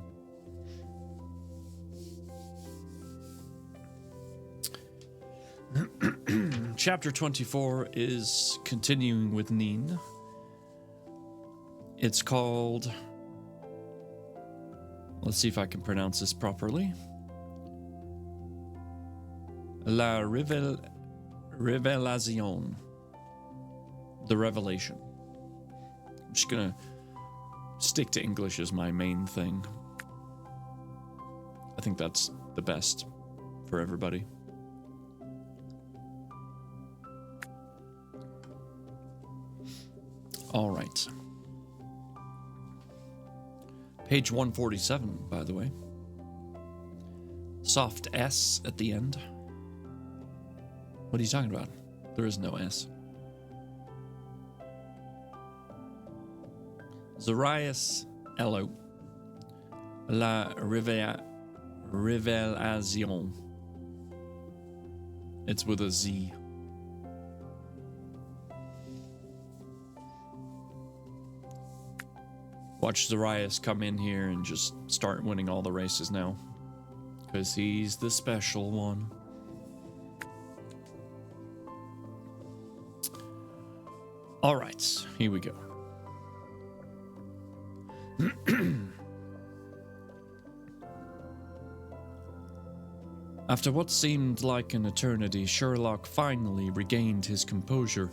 Chapter 24 is continuing with Neen. It's called... Let's see if I can pronounce this properly. La Révélation. The Revelation. I'm just gonna stick to English as my main thing. I think that's the best for everybody. All right. Page 147, by the way. Soft S at the end. What are you talking about? There is no S. Zarias Elo. La Révélation. It's with a Z. Watch Zarias come in here and just start winning all the races now. Because he's the special one. All right, here we go. After what seemed like an eternity, Sherlock finally regained his composure,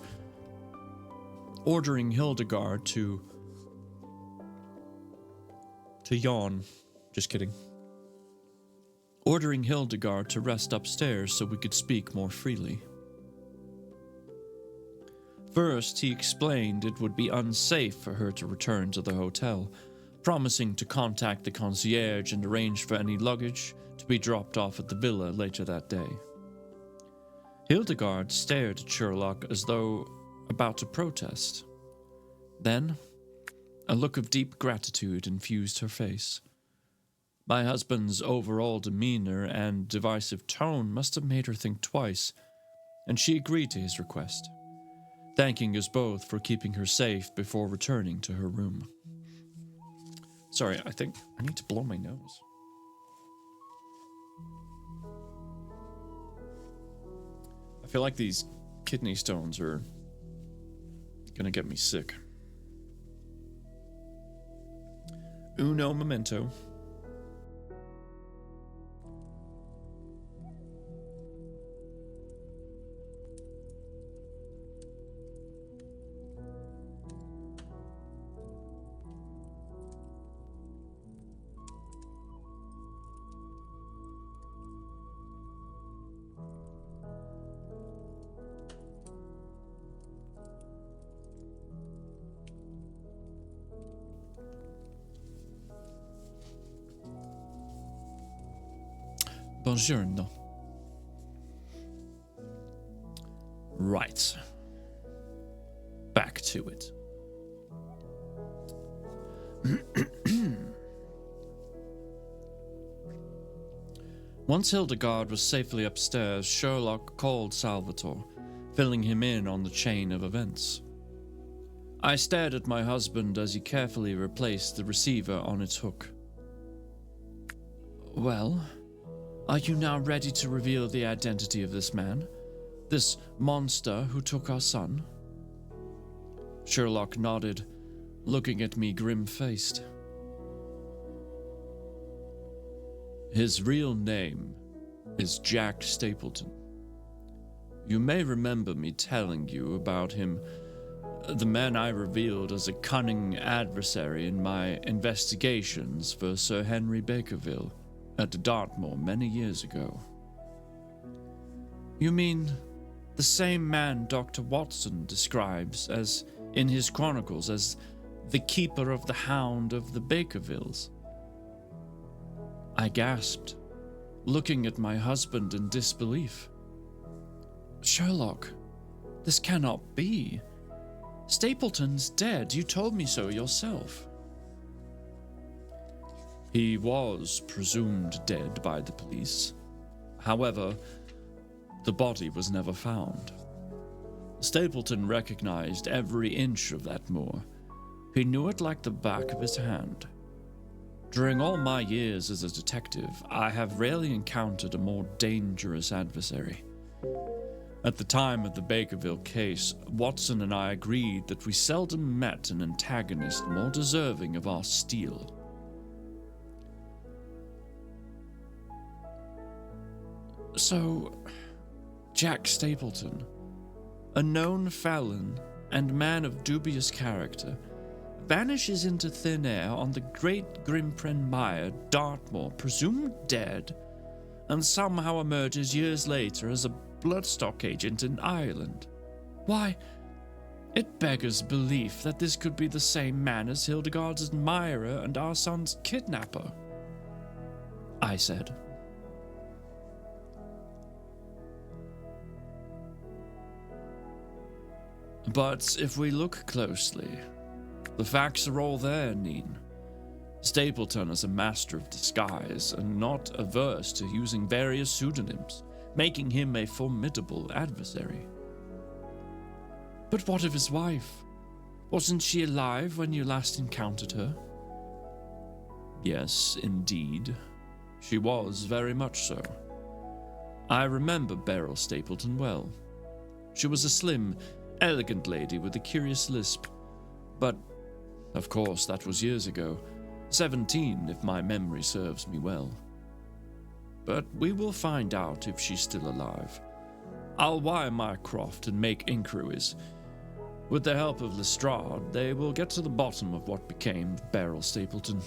ordering Hildegard to yawn. Just kidding. Ordering Hildegard to rest upstairs so we could speak more freely. First, he explained it would be unsafe for her to return to the hotel, promising to contact the concierge and arrange for any luggage to be dropped off at the villa later that day. Hildegard stared at Sherlock as though about to protest. Then, a look of deep gratitude infused her face. My husband's overall demeanor and divisive tone must have made her think twice, and she agreed to his request, thanking us both for keeping her safe before returning to her room. Sorry, I think I need to blow my nose. I feel like these kidney stones are gonna get me sick. Uno momento. Buongiorno. Right. Back to it. Once Hildegard was safely upstairs, Sherlock called Salvatore, filling him in on the chain of events. I stared at my husband as he carefully replaced the receiver on its hook. Well, are you now ready to reveal the identity of this man? This monster who took our son? Sherlock nodded, looking at me grim-faced. His real name is Jack Stapleton. You may remember me telling you about him, the man I revealed as a cunning adversary in my investigations for Sir Henry Bakerville at Dartmoor many years ago. You mean the same man Dr. Watson describes as in his chronicles as the keeper of the hound of the Bakervilles? I gasped, looking at my husband in disbelief. Sherlock, this cannot be. Stapleton's dead. You told me so yourself. He was presumed dead by the police. However, the body was never found. Stapleton recognized every inch of that moor. He knew it like the back of his hand. During all my years as a detective, I have rarely encountered a more dangerous adversary. At the time of the Bakerville case, Watson and I agreed that we seldom met an antagonist more deserving of our steel. So, Jack Stapleton, a known felon and man of dubious character, vanishes into thin air on the great Grimpen Mire, Dartmoor, presumed dead, and somehow emerges years later as a Bloodstock agent in Ireland. Why, it beggars belief that this could be the same man as Hildegard's admirer and our son's kidnapper, I said. But if we look closely, the facts are all there, Neen. Stapleton is a master of disguise and not averse to using various pseudonyms, making him a formidable adversary. But what of his wife? Wasn't she alive when you last encountered her? Yes, indeed. She was very much so. I remember Beryl Stapleton well. She was a slim, elegant lady with a curious lisp. But, of course, that was years ago. 17, if my memory serves me well. But we will find out if she's still alive. I'll wire Mycroft and make inquiries. With the help of Lestrade, they will get to the bottom of what became of Beryl Stapleton.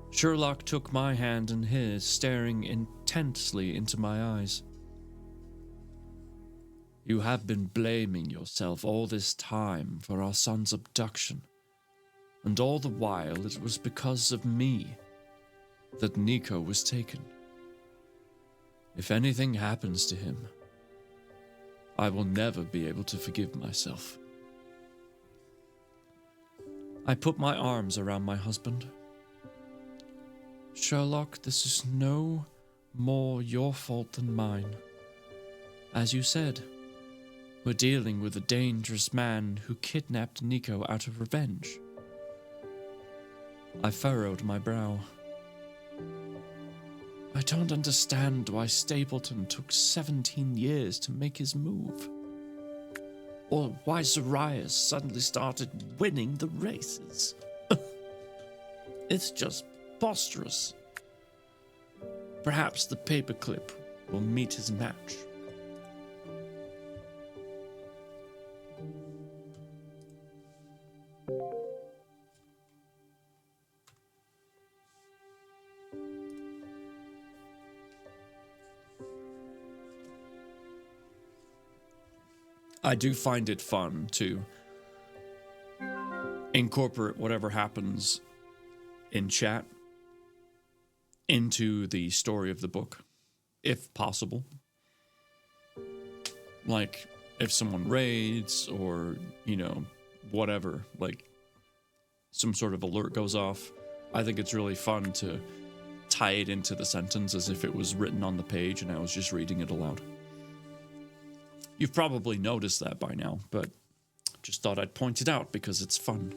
Sherlock took my hand in his, staring intensely into my eyes. You have been blaming yourself all this time for our son's abduction, and all the while it was because of me that Nico was taken. If anything happens to him, I will never be able to forgive myself. I put my arms around my husband. Sherlock, this is no more your fault than mine. As you said, we're dealing with a dangerous man who kidnapped Nico out of revenge. I furrowed my brow. I don't understand why Stapleton took 17 years to make his move. Or why Zarias suddenly started winning the races. It's just preposterous. Perhaps the paperclip will meet his match. I do find it fun to incorporate whatever happens in chat into the story of the book, if possible. Like, if someone raids or, whatever, like some sort of alert goes off, I think it's really fun to tie it into the sentence as if it was written on the page and I was just reading it aloud. You've probably noticed that by now, but just thought I'd point it out because it's fun.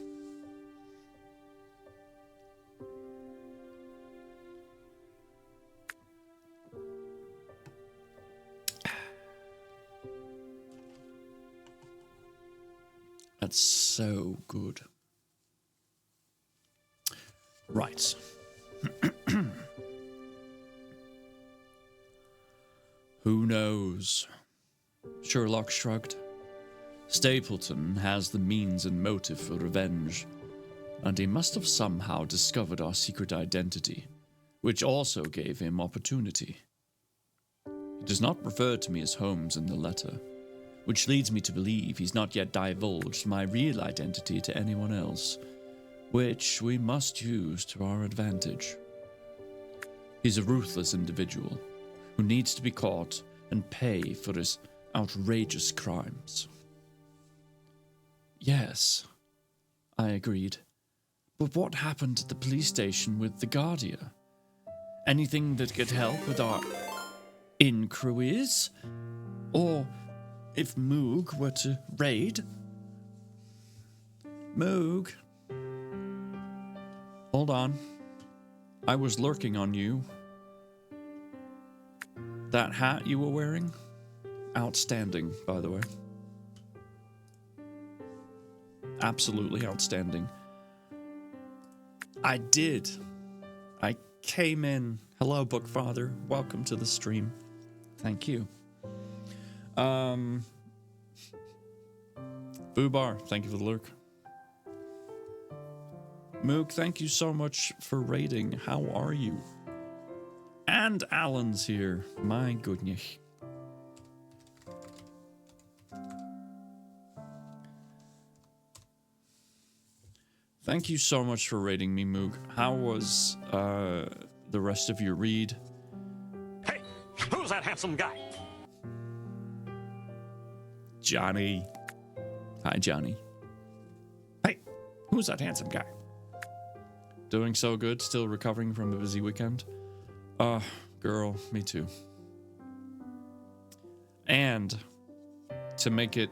That's so good. Right. Who knows? Sherlock shrugged. Stapleton has the means and motive for revenge, and he must have somehow discovered our secret identity, which also gave him opportunity. He does not refer to me as Holmes in the letter, which leads me to believe he's not yet divulged my real identity to anyone else, which we must use to our advantage. He's a ruthless individual who needs to be caught and pay for his outrageous crimes. Yes, I agreed. But what happened at the police station with the Guardia? Anything that could help with our... in Cruise, or if Moog were to raid. Moog. Hold on. I was lurking on you. That hat you were wearing? Outstanding, by the way. Absolutely outstanding. I came in. Hello, Bookfather. Welcome to the stream. Thank you. Boobar, thank you for the lurk. Moog, thank you so much for raiding. How are you? And Alan's here. My goodness. Thank you so much for raiding me, Moog. How was the rest of your read? Hey, who's that handsome guy? Johnny. Hi, Johnny. Hey, who's that handsome guy? Doing so good, still recovering from a busy weekend. Girl, me too. And to make it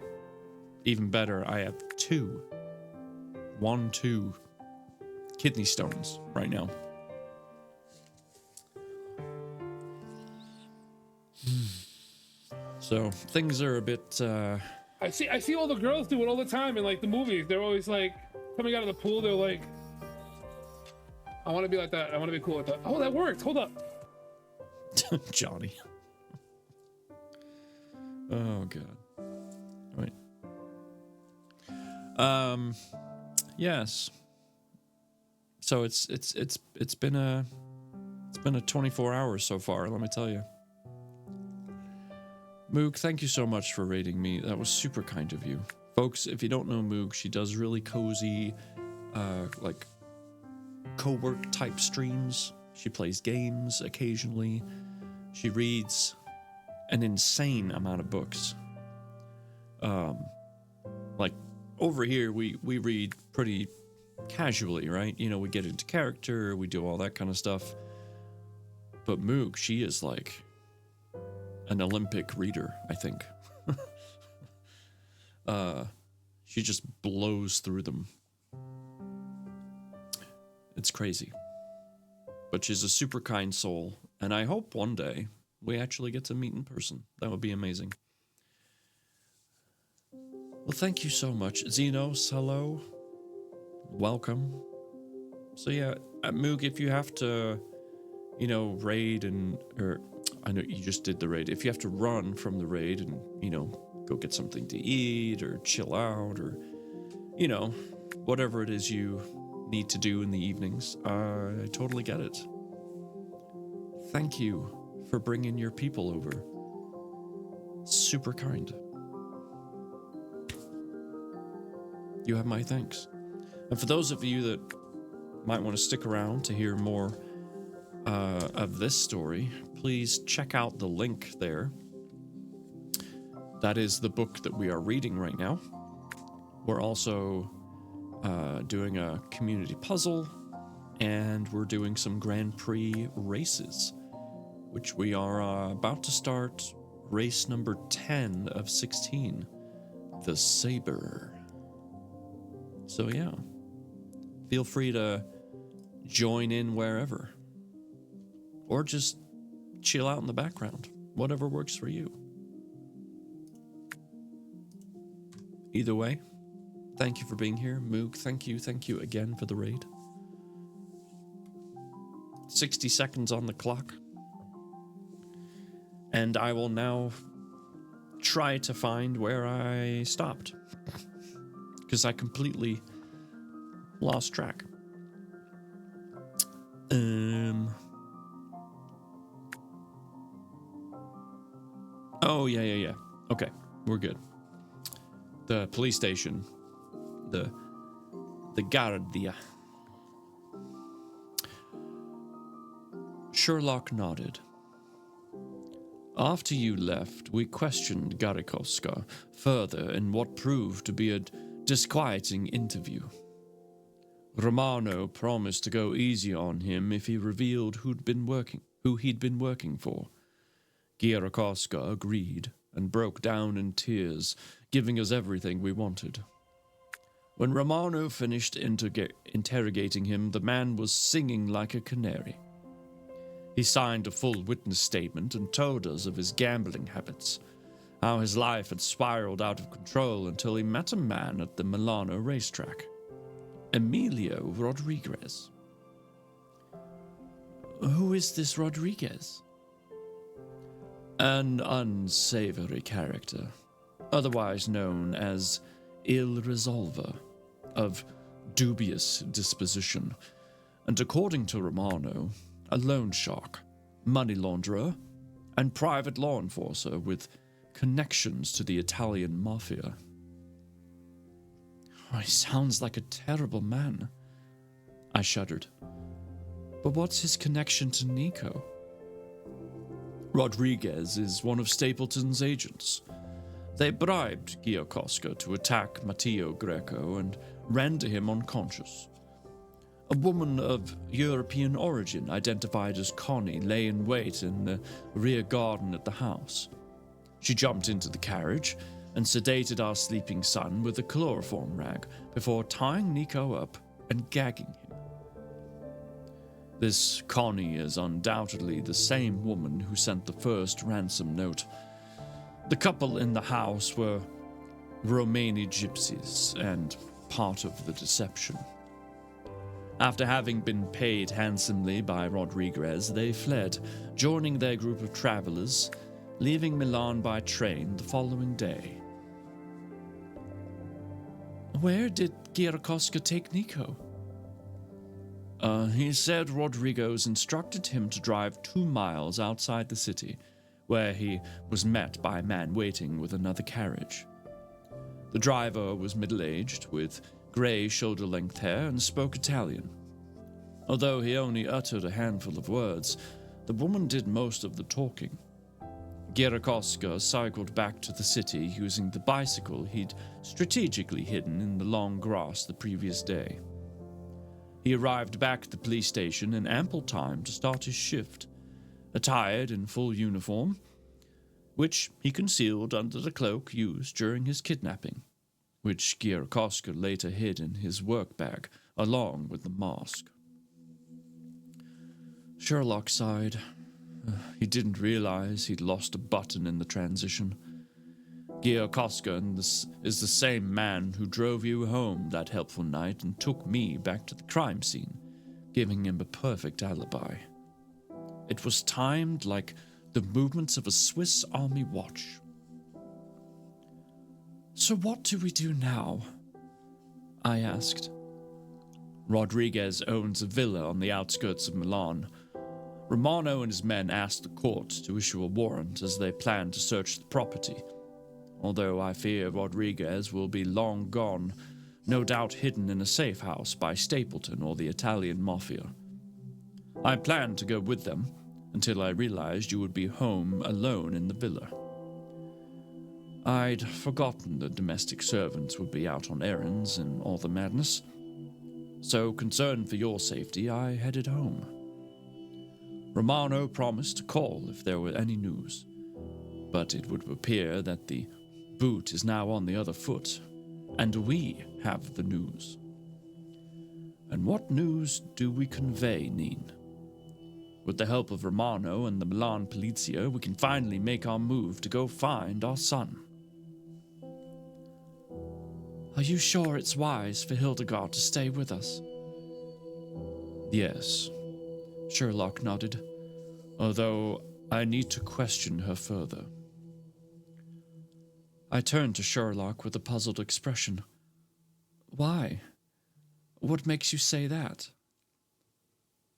even better, I have two kidney stones right now. So things are a bit I see all the girls do it all the time in like the movies. They're always like coming out of the pool, they're like, I want to be like that. I want to be cool with that. Oh, that worked. Hold up. Johnny. Oh god. Right. Yes. So it's been a 24 hours so far, let me tell you. Moog, thank you so much for raiding me. That was super kind of you. Folks, if you don't know Moog, she does really cozy like co-work type streams. She plays games occasionally. She reads an insane amount of books. Like over here we read pretty casually, right? You know, we get into character, we do all that kind of stuff. But Moog, she is like an Olympic reader, I think. She just blows through them. It's crazy. But she's a super kind soul, and I hope one day we actually get to meet in person. That would be amazing. Well, thank you so much. Xenos, hello. Welcome. So yeah, at Moog, if you have to, you know, raid or I know you just did the raid. If you have to run from the raid and, you know, go get something to eat or chill out or, you know, whatever it is you need to do in the evenings, I totally get it. Thank you for bringing your people over. Super kind. You have my thanks. And for those of you that might want to stick around to hear more of this story, please check out the link there. That is the book that we are reading right now. We're also doing a community puzzle, and we're doing some Grand Prix races, which we are about to start race number 10 of 16, the Saber. So yeah, feel free to join in wherever, or just chill out in the background, whatever works for you. Either way, thank you for being here. Moog, thank you again for the raid. 60 seconds on the clock. And I will now try to find where I stopped, because I completely lost track. Oh, yeah. Okay, we're good. The police station. The Guardia. Sherlock nodded. After you left, we questioned Garikoska further in what proved to be a disquieting interview. Romano promised to go easy on him if he revealed who he'd been working for. Girakoska agreed and broke down in tears, giving us everything we wanted. When Romano finished interrogating him, the man was singing like a canary. He signed a full witness statement and told us of his gambling habits, how his life had spiraled out of control until he met a man at the Milano racetrack, Emilio Rodriguez. Who is this Rodriguez? An unsavory character, otherwise known as Il Resolver, of dubious disposition, and according to Romano, a loan shark, money launderer, and private law enforcer with connections to the Italian mafia. Oh, he sounds like a terrible man. I shuddered. But what's his connection to Nico? Rodriguez is one of Stapleton's agents. They bribed Giocoska to attack Matteo Greco and render him unconscious. A woman of European origin, identified as Connie, lay in wait in the rear garden at the house. She jumped into the carriage and sedated our sleeping son with a chloroform rag before tying Nico up and gagging him. This Connie is undoubtedly the same woman who sent the first ransom note. The couple in the house were Romani gypsies and part of the deception. After having been paid handsomely by Rodriguez, they fled, joining their group of travelers, leaving Milan by train the following day. Where did Girakoska take Nico? He said Rodriguez instructed him to drive 2 miles outside the city, where he was met by a man waiting with another carriage. The driver was middle-aged, with grey shoulder-length hair, and spoke Italian. Although he only uttered a handful of words, the woman did most of the talking. Girakoska cycled back to the city using the bicycle he'd strategically hidden in the long grass the previous day. He arrived back at the police station in ample time to start his shift, attired in full uniform, which he concealed under the cloak used during his kidnapping, which Girakoska later hid in his work bag along with the mask. Sherlock sighed. He didn't realize he'd lost a button in the transition. Girakoska is the same man who drove you home that helpful night and took me back to the crime scene, giving him a perfect alibi. It was timed like the movements of a Swiss Army watch. So what do we do now? I asked. Rodriguez owns a villa on the outskirts of Milan. Romano and his men asked the court to issue a warrant as they plan to search the property, although I fear Rodriguez will be long gone, no doubt hidden in a safe house by Stapleton or the Italian mafia. I planned to go with them until I realized you would be home alone in the villa. I'd forgotten the domestic servants would be out on errands and all the madness, so concerned for your safety, I headed home. Romano promised to call if there were any news, but it would appear that the boot is now on the other foot, and we have the news. And what news do we convey, Neen? With the help of Romano and the Milan Polizia, we can finally make our move to go find our son. Are you sure it's wise for Hildegard to stay with us? Yes, Sherlock nodded, although I need to question her further. I turned to Sherlock with a puzzled expression. Why? What makes you say that?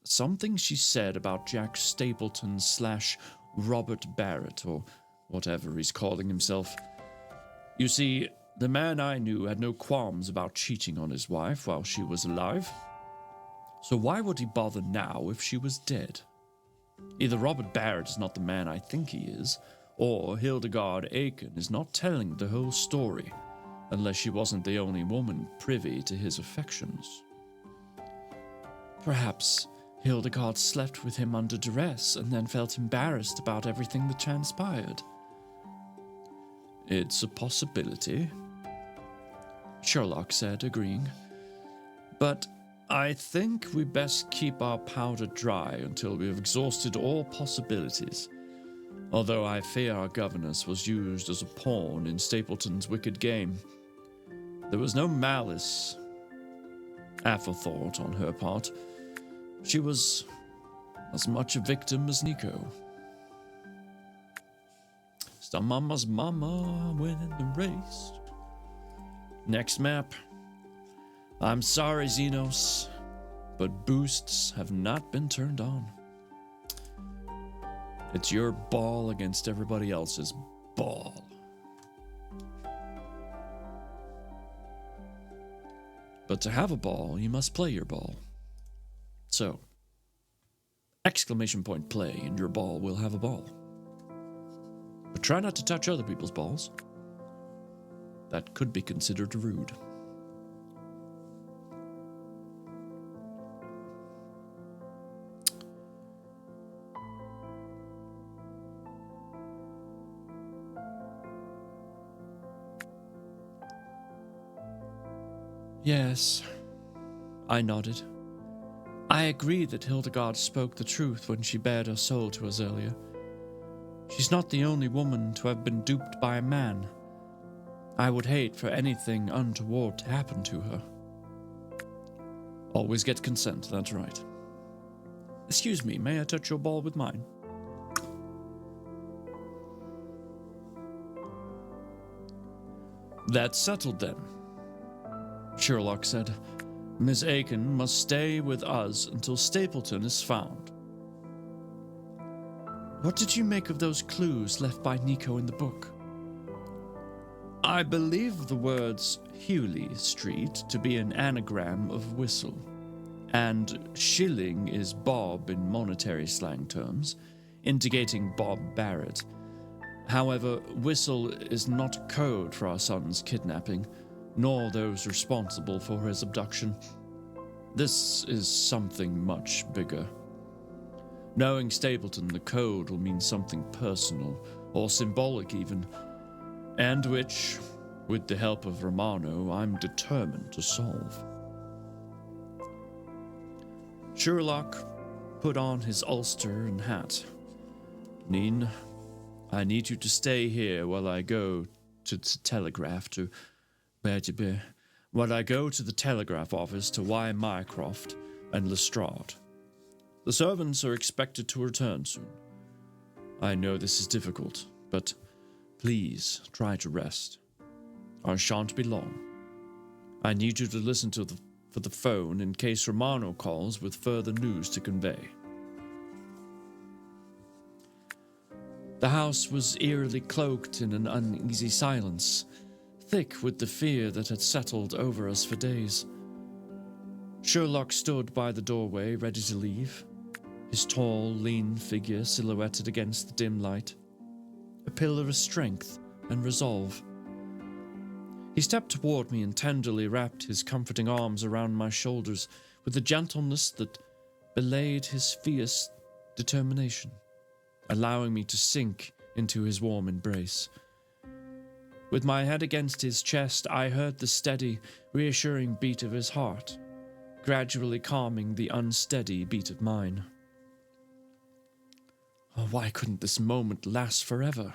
Something she said about Jack Stapleton / Robert Barrett, or whatever he's calling himself. You see, the man I knew had no qualms about cheating on his wife while she was alive. So why would he bother now if she was dead? Either Robert Barrett is not the man I think he is, or Hildegard Aiken is not telling the whole story, unless she wasn't the only woman privy to his affections. Perhaps Hildegard slept with him under duress and then felt embarrassed about everything that transpired. It's a possibility, Sherlock said, agreeing. But I think we best keep our powder dry until we have exhausted all possibilities. Although I fear our governess was used as a pawn in Stapleton's wicked game. There was no malice, aforethought on her part. She was as much a victim as Nico. Some mama's mama winning the race. Next map. I'm sorry, Xenos, but boosts have not been turned on. It's your ball against everybody else's ball. But to have a ball, you must play your ball. So, exclamation point play and your ball will have a ball. But try not to touch other people's balls. That could be considered rude. Yes, I nodded. I agree that Hildegard spoke the truth when she bared her soul to us earlier. She's not the only woman to have been duped by a man. I would hate for anything untoward to happen to her. Always get consent, that's right. Excuse me, may I touch your ball with mine? That's settled then, Sherlock said. Miss Aiken must stay with us until Stapleton is found. What did you make of those clues left by Nico in the book? I believe the words Hewley Street to be an anagram of whistle, and shilling is bob in monetary slang terms, indicating Bob Barrett. However, whistle is not code for our son's kidnapping, nor those responsible for his abduction. This is something much bigger. Knowing Stapleton, the code will mean something personal, or symbolic even, and which, with the help of Romano, I'm determined to solve. Sherlock put on his ulster and hat. Neen, I need you to stay here while I go to the telegraph to the telegraph office to Y. Mycroft and Lestrade. The servants are expected to return soon. I know this is difficult, but please try to rest. I shan't be long. I need you to listen for the phone in case Romano calls with further news to convey. The house was eerily cloaked in an uneasy silence, thick with the fear that had settled over us for days. Sherlock stood by the doorway, ready to leave, his tall, lean figure silhouetted against the dim light, a pillar of strength and resolve. He stepped toward me and tenderly wrapped his comforting arms around my shoulders with a gentleness that belied his fierce determination, allowing me to sink into his warm embrace. With my head against his chest, I heard the steady, reassuring beat of his heart, gradually calming the unsteady beat of mine. Oh, why couldn't this moment last forever?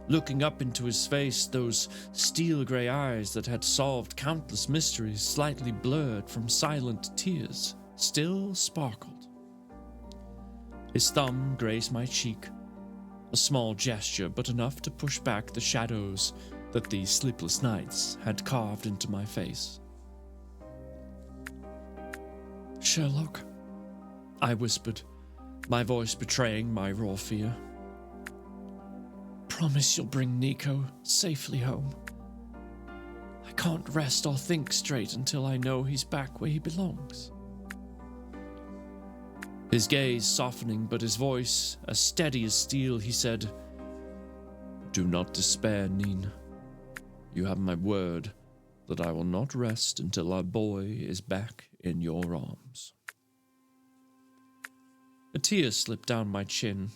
Looking up into his face, those steel-gray eyes that had solved countless mysteries, slightly blurred from silent tears, still sparkled. His thumb grazed my cheek, a small gesture, but enough to push back the shadows that the sleepless nights had carved into my face. Sherlock, I whispered, my voice betraying my raw fear. Promise you'll bring Nico safely home. I can't rest or think straight until I know he's back where he belongs. His gaze softening, but his voice as steady as steel, he said, Do not despair, Neen. You have my word that I will not rest until our boy is back in your arms. A tear slipped down my chin,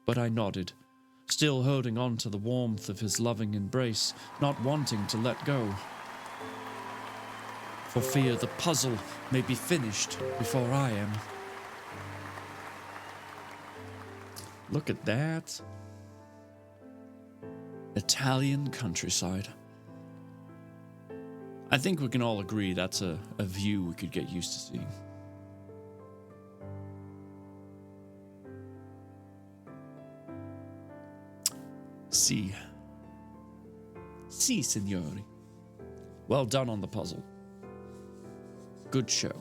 but I nodded, still holding on to the warmth of his loving embrace, not wanting to let go, for fear the puzzle may be finished before I am. Look at that. Italian countryside. I think we can all agree that's a view we could get used to seeing. Si. Si, signori. Well done on the puzzle. Good show.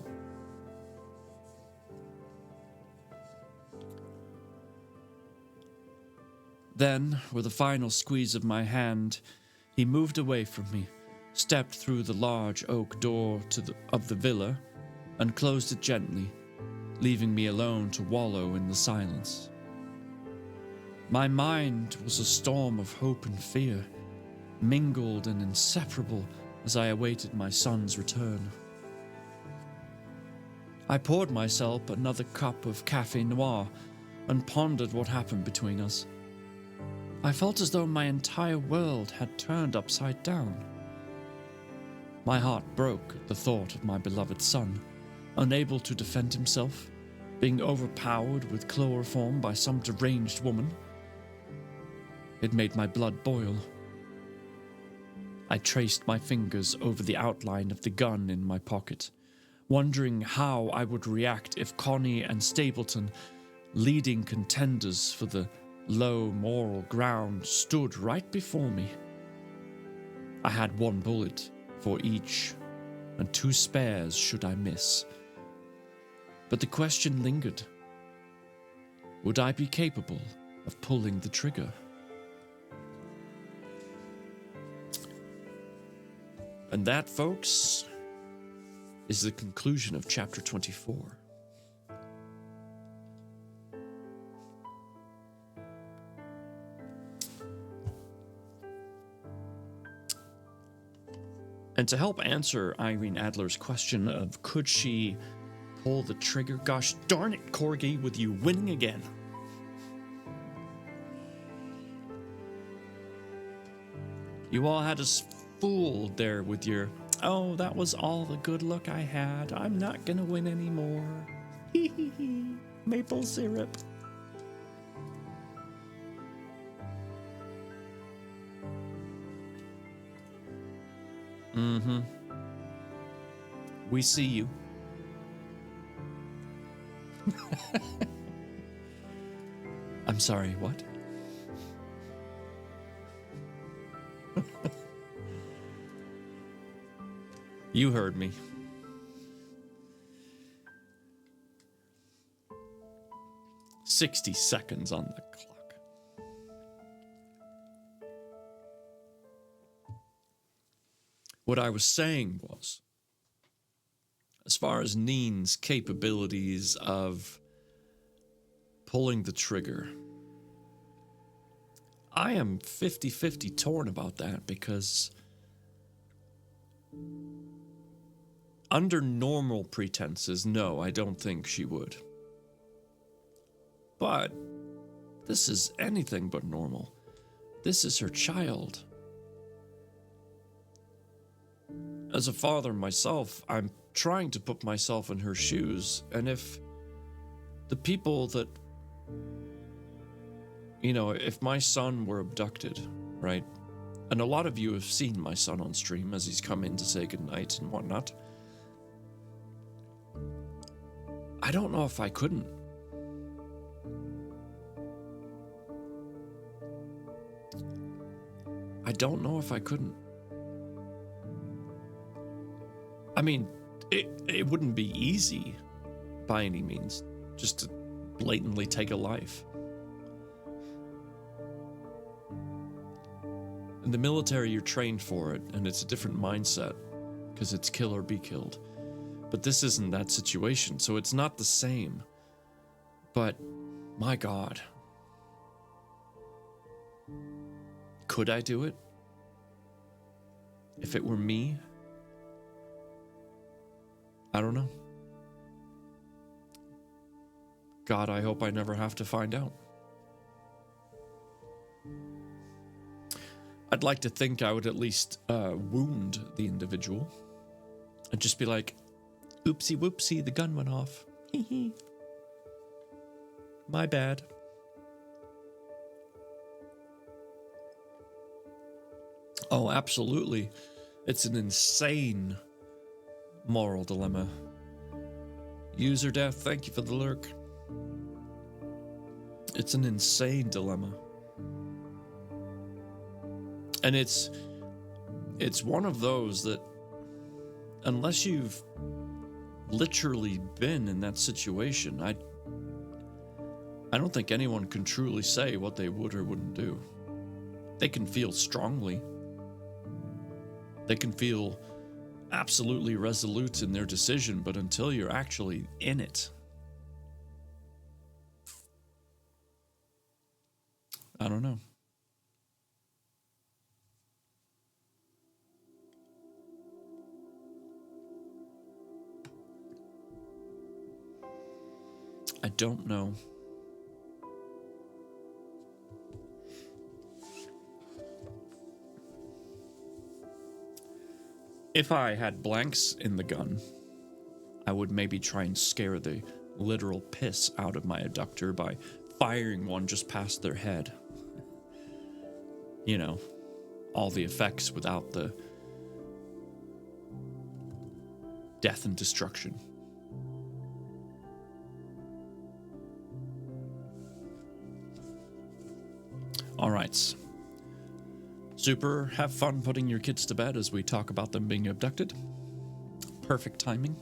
Then, with a final squeeze of my hand, he moved away from me, stepped through the large oak door of the villa, and closed it gently, leaving me alone to wallow in the silence. My mind was a storm of hope and fear, mingled and inseparable as I awaited my son's return. I poured myself another cup of café noir and pondered what happened between us. I felt as though my entire world had turned upside down. My heart broke at the thought of my beloved son, unable to defend himself, being overpowered with chloroform by some deranged woman. It made my blood boil. I traced my fingers over the outline of the gun in my pocket, wondering how I would react if Connie and Stapleton, leading contenders for the low moral ground, stood right before me. I had one bullet for each, and 2 spares should I miss. But the question lingered. Would I be capable of pulling the trigger? And that, folks, is the conclusion of chapter 24. And to help answer Irene Adler's question of could she pull the trigger, gosh darn it, Corgi, with you winning again. You all had us fooled there with your, oh, that was all the good luck I had. I'm not gonna win anymore. Hee hee hee. Maple syrup. Mm-hmm. We see you. I'm sorry, what? You heard me. $60 on the clock. What I was saying was, as far as Neen's capabilities of pulling the trigger, I am 50-50 torn about that because under normal pretenses, no, I don't think she would. But this is anything but normal. This is her child. As a father myself, I'm trying to put myself in her shoes, and if the people that, you know, if my son were abducted, right? And a lot of you have seen my son on stream as he's come in to say goodnight and whatnot. I don't know if I couldn't. I don't know if I couldn't. I mean, it wouldn't be easy by any means, just to blatantly take a life. In the military, you're trained for it, and it's a different mindset, because it's kill or be killed. But this isn't that situation, so it's not the same. But, my God. Could I do it? If it were me? I don't know. God, I hope I never have to find out. I'd like to think I would at least wound the individual. And just be like, oopsie whoopsie, the gun went off. Hee hee. My bad. Oh, absolutely. It's an insane moral dilemma. User death, thank you for the lurk. It's an insane dilemma. And it's one of those that, unless you've literally been in that situation, I don't think anyone can truly say what they would or wouldn't do. They can feel strongly. They can feel absolutely resolute in their decision, but until you're actually in it, I don't know. I don't know. If I had blanks in the gun, I would maybe try and scare the literal piss out of my abductor by firing one just past their head. You know, all the effects without the death and destruction. All right. Super, have fun putting your kids to bed as we talk about them being abducted. Perfect timing.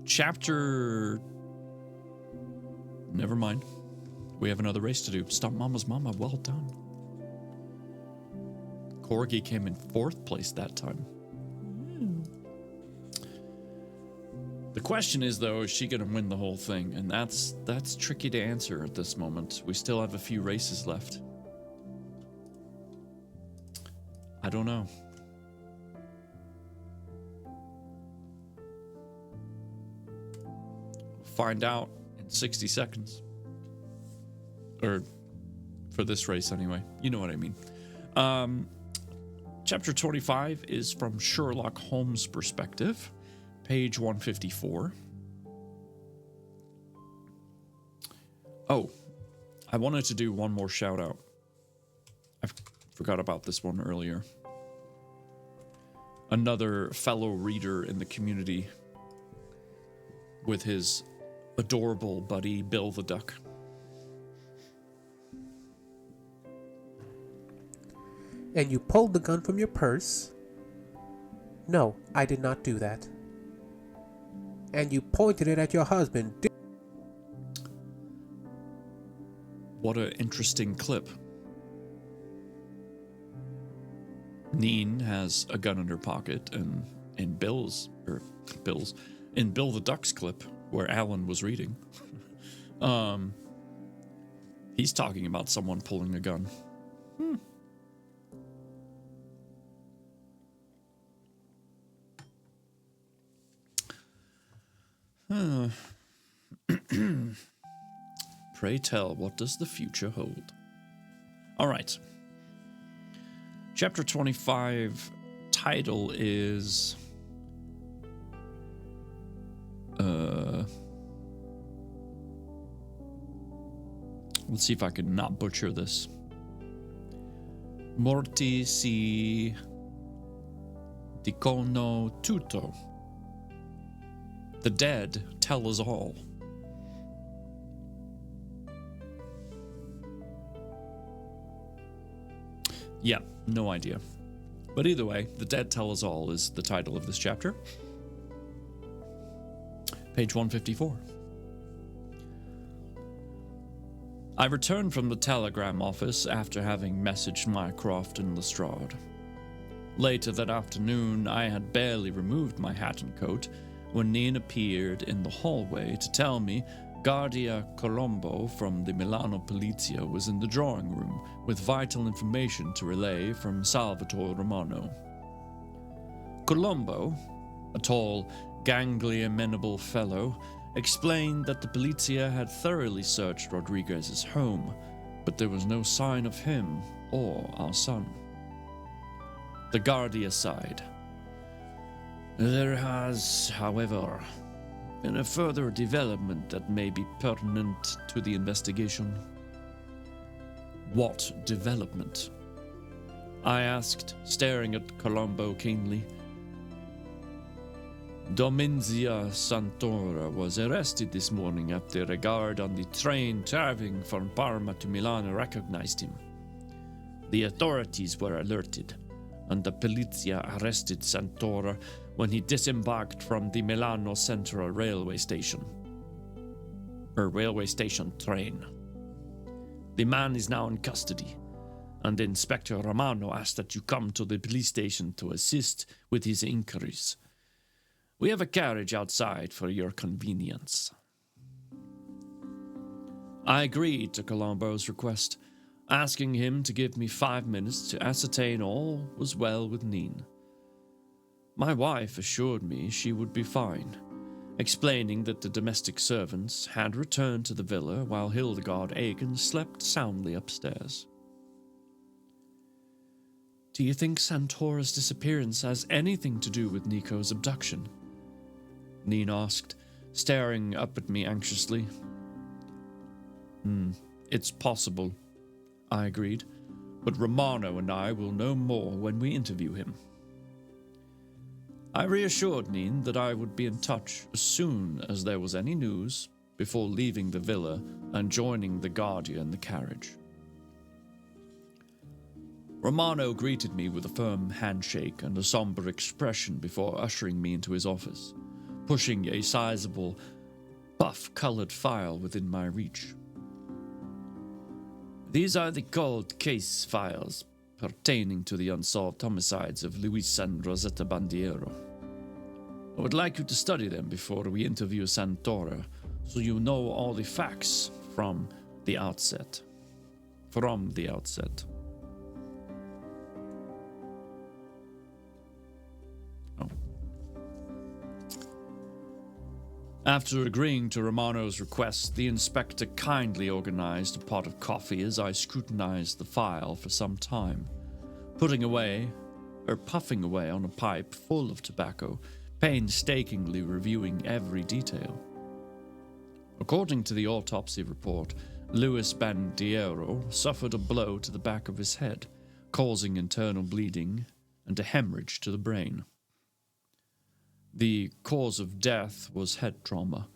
Chapter... Never mind. We have another race to do. Stop Mama's Mama, well done. Corgi came in 4th place that time. The question is, though, is she going to win the whole thing? And that's tricky to answer at this moment. We still have a few races left. I don't know. Find out in 60 seconds. Or for this race, anyway. You know what I mean. Chapter 25 is from Sherlock Holmes' perspective. Page 154. Oh, I wanted to do one more shout out. I forgot about this one earlier. Another fellow reader in the community with his adorable buddy, Bill the Duck. And you pulled the gun from your purse? No, I did not do that. And you pointed it at your husband. What an interesting clip. Neen has a gun in her pocket, and in Bill the Duck's clip, where Alan was reading, he's talking about someone pulling a gun. Pray tell, what does the future hold? All right. Chapter 25 title is... let's see if I can not butcher this. Morti si dicono tutto. The dead tell us all. Yeah, no idea. But either way, The Dead Tell Us All is the title of this chapter. Page 154. I returned from the telegram office after having messaged Mycroft and Lestrade. Later that afternoon, I had barely removed my hat and coat when Neen appeared in the hallway to tell me Guardia Colombo from the Milano Polizia was in the drawing room with vital information to relay from Salvatore Romano. Colombo, a tall, gangly, amenable fellow explained that the Polizia had thoroughly searched Rodriguez's home, but there was no sign of him or our son. The Guardia sighed. There has, however, been a further development that may be pertinent to the investigation. What development? I asked, staring at Colombo keenly. Domenzia Santora was arrested this morning after a guard on the train traveling from Parma to Milan recognized him. The authorities were alerted, and the Polizia arrested Santora when he disembarked from the Milano Central railway station. Railway station train. The man is now in custody, and Inspector Romano asked that you come to the police station to assist with his inquiries. We have a carriage outside for your convenience. I agreed to Colombo's request, asking him to give me 5 minutes to ascertain all was well with Neen. My wife assured me she would be fine, explaining that the domestic servants had returned to the villa while Hildegard Egan slept soundly upstairs. Do you think Santora's disappearance has anything to do with Nico's abduction? Neen asked, staring up at me anxiously. It's possible, I agreed, but Romano and I will know more when we interview him. I reassured Neen that I would be in touch as soon as there was any news before leaving the villa and joining the Guardia in the carriage. Romano greeted me with a firm handshake and a somber expression before ushering me into his office, pushing a sizable, buff-colored file within my reach. These are the cold case files pertaining to the unsolved homicides of Luis and Rosetta Bandiero. I would like you to study them before we interview Santora, so you know all the facts from the outset. After agreeing to Romano's request, the inspector kindly organized a pot of coffee as I scrutinized the file for some time, puffing away on a pipe full of tobacco, painstakingly reviewing every detail. According to the autopsy report, Luis Bandiero suffered a blow to the back of his head, causing internal bleeding and a hemorrhage to the brain. The cause of death was head trauma.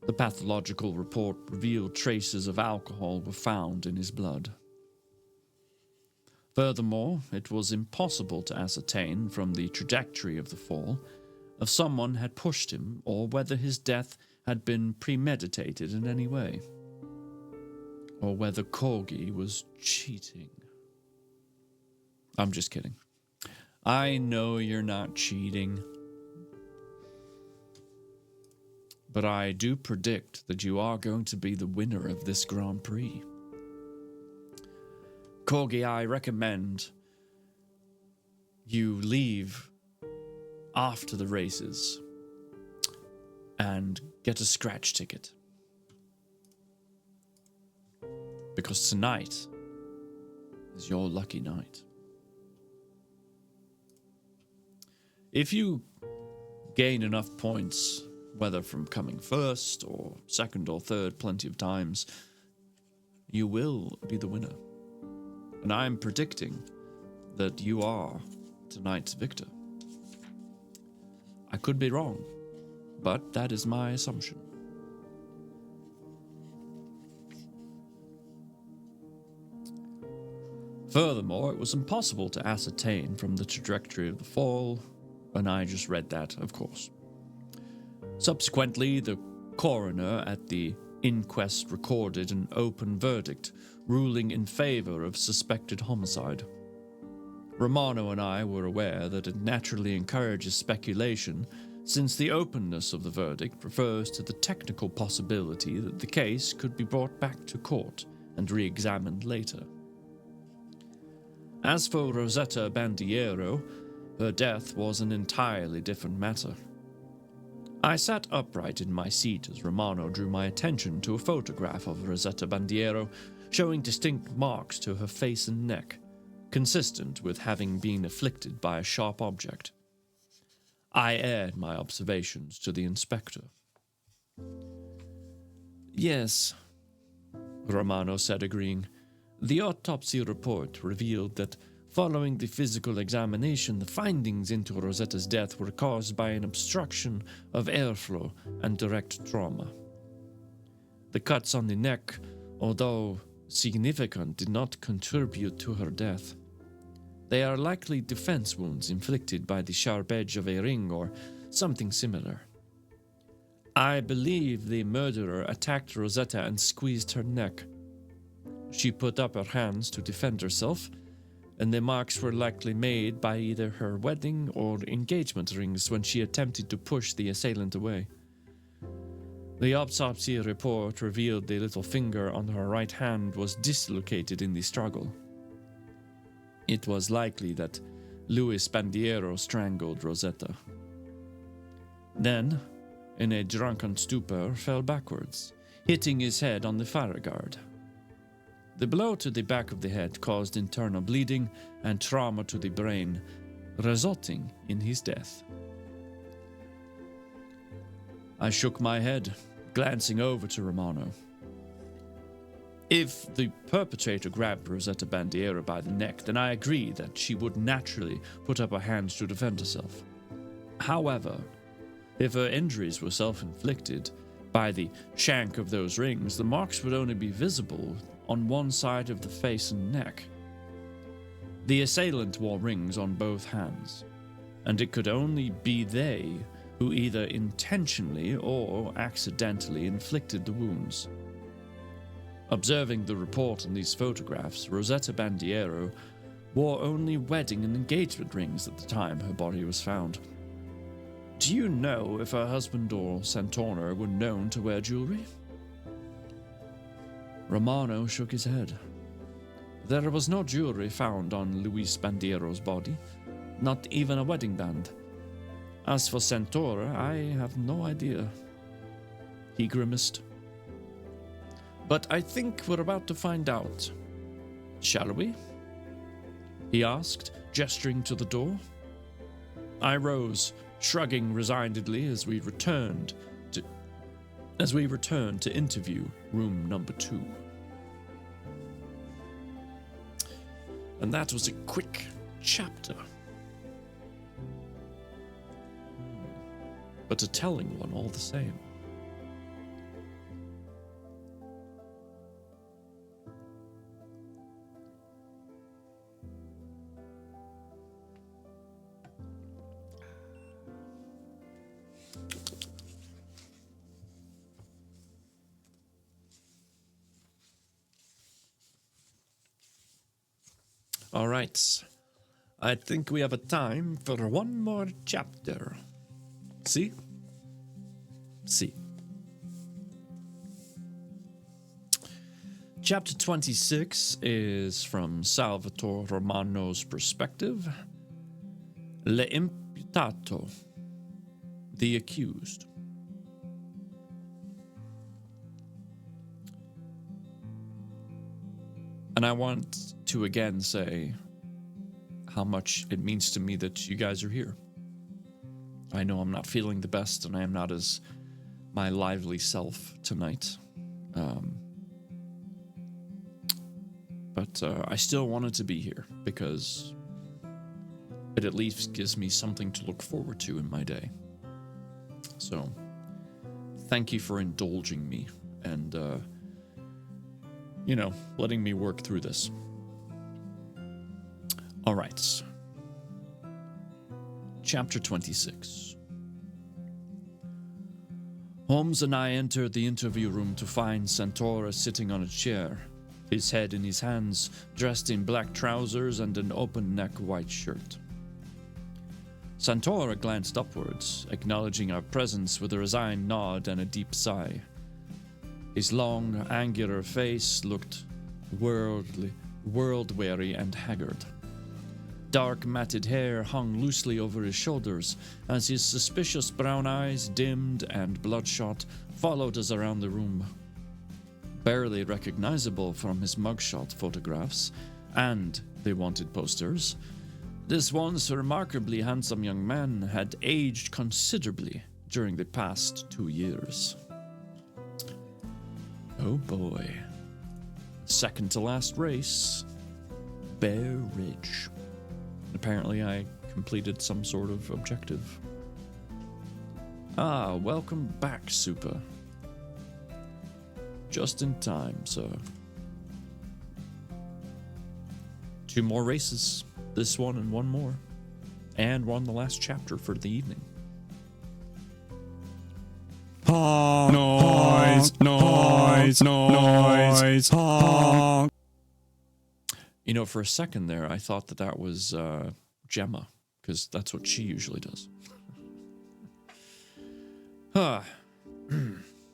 The pathological report revealed traces of alcohol were found in his blood. Furthermore, it was impossible to ascertain from the trajectory of the fall if someone had pushed him or whether his death had been premeditated in any way, or whether Corgi was cheating. I'm just kidding. I know you're not cheating. But I do predict that you are going to be the winner of this Grand Prix. Corgi, I recommend you leave after the races and get a scratch ticket. Because tonight is your lucky night. If you gain enough points, whether from coming first or second or third plenty of times, you will be the winner. And I'm predicting that you are tonight's victor. I could be wrong, but that is my assumption. Furthermore, it was impossible to ascertain from the trajectory of the fall, and I just read that, of course. Subsequently, the coroner at the inquest recorded an open verdict, ruling in favor of suspected homicide. Romano and I were aware that it naturally encourages speculation, since the openness of the verdict refers to the technical possibility that the case could be brought back to court and re-examined later. As for Rosetta Bandiero, her death was an entirely different matter. I sat upright in my seat as Romano drew my attention to a photograph of Rosetta Bandiero, showing distinct marks to her face and neck, consistent with having been afflicted by a sharp object. I aired my observations to the inspector. Yes, Romano said, agreeing. The autopsy report revealed that following the physical examination, the findings into Rosetta's death were caused by an obstruction of airflow and direct trauma. The cuts on the neck, although significant, did not contribute to her death. They are likely defense wounds inflicted by the sharp edge of a ring or something similar. I believe the murderer attacked Rosetta and squeezed her neck. She put up her hands to defend herself, and the marks were likely made by either her wedding or engagement rings when she attempted to push the assailant away. The autopsy report revealed the little finger on her right hand was dislocated in the struggle. It was likely that Luis Bandiero strangled Rosetta. Then, in a drunken stupor, fell backwards, hitting his head on the fire guard. The blow to the back of the head caused internal bleeding and trauma to the brain, resulting in his death. I shook my head, glancing over to Romano. If the perpetrator grabbed Rosetta Bandiero by the neck, then I agree that she would naturally put up her hands to defend herself. However, if her injuries were self-inflicted by the shank of those rings, the marks would only be visible on one side of the face and neck. The assailant wore rings on both hands, and it could only be they who either intentionally or accidentally inflicted the wounds. Observing the report in these photographs, Rosetta Bandiero wore only wedding and engagement rings at the time her body was found. Do you know if her husband or Santoro were known to wear jewelry? Romano shook his head. There was no jewelry found on Luis Bandiero's body, not even a wedding band. As for Santoro, I have no idea. He grimaced. But I think we're about to find out. Shall we? He asked, gesturing to the door. I rose, shrugging resignedly as we returned to interview room number 2. And that was a quick chapter. But a telling one all the same. All right. I think we have a time for one more chapter. See? See. Chapter 26 is from Salvatore Romano's perspective. L'imputato, the accused. And I want to again say how much it means to me that you guys are here. I know I'm not feeling the best and I am not as my lively self tonight. But I still wanted to be here because it at least gives me something to look forward to in my day. So, thank you for indulging me and, letting me work through this. All right. Chapter 26. Holmes and I entered the interview room to find Santoro sitting on a chair, his head in his hands, dressed in black trousers and an open-neck white shirt. Santoro glanced upwards, acknowledging our presence with a resigned nod and a deep sigh. His long, angular face looked world-weary and haggard. dark matted hair hung loosely over his shoulders as his suspicious brown eyes, dimmed and bloodshot, followed us around the room. Barely recognizable from his mugshot photographs and the wanted posters, this once remarkably handsome young man had aged considerably during the past 2 years. Oh boy. Second to last race, Bear Ridge. Apparently I completed some sort of objective. Ah, welcome back, Super. Just in time, sir. 2 more races. This one and 1 more. And we're on the last chapter for the evening. Honk, noise, noise, noise, honk. You know, for a second there, I thought that was Gemma, because that's what she usually does.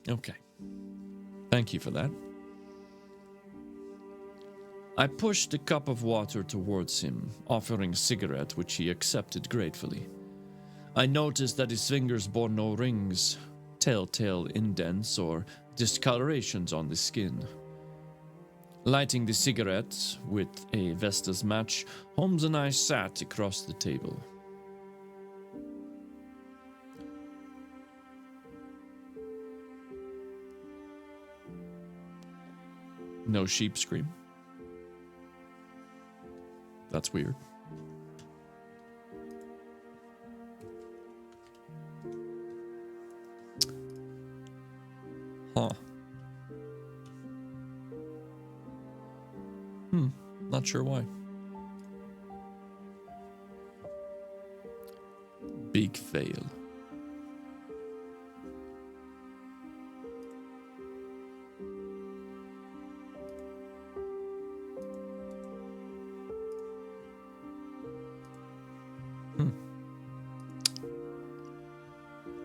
Okay. Thank you for that. I pushed a cup of water towards him, offering a cigarette, which he accepted gratefully. I noticed that his fingers bore no rings, telltale indents, or discolorations on the skin. Lighting the cigarette with a Vestas match, Holmes and I sat across the table. No sheep scream. That's weird. Huh. Not sure why. Big fail.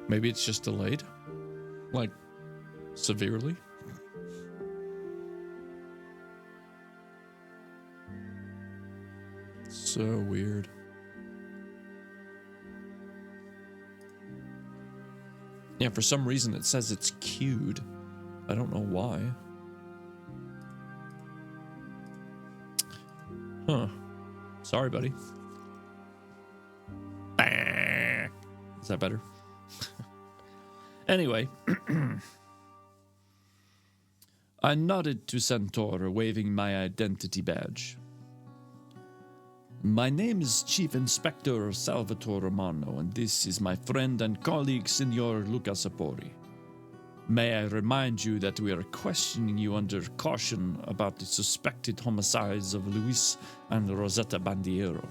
Maybe it's just delayed? Like, severely? So weird. Yeah, for some reason it says it's queued. I don't know why. Huh. Sorry, buddy. Is that better? Anyway. I nodded to Centaur, waving my identity badge. My name is Chief Inspector Salvatore Romano, and this is my friend and colleague, Signor Luca Sapori. May I remind you that we are questioning you under caution about the suspected homicides of Luis and Rosetta Bandiero.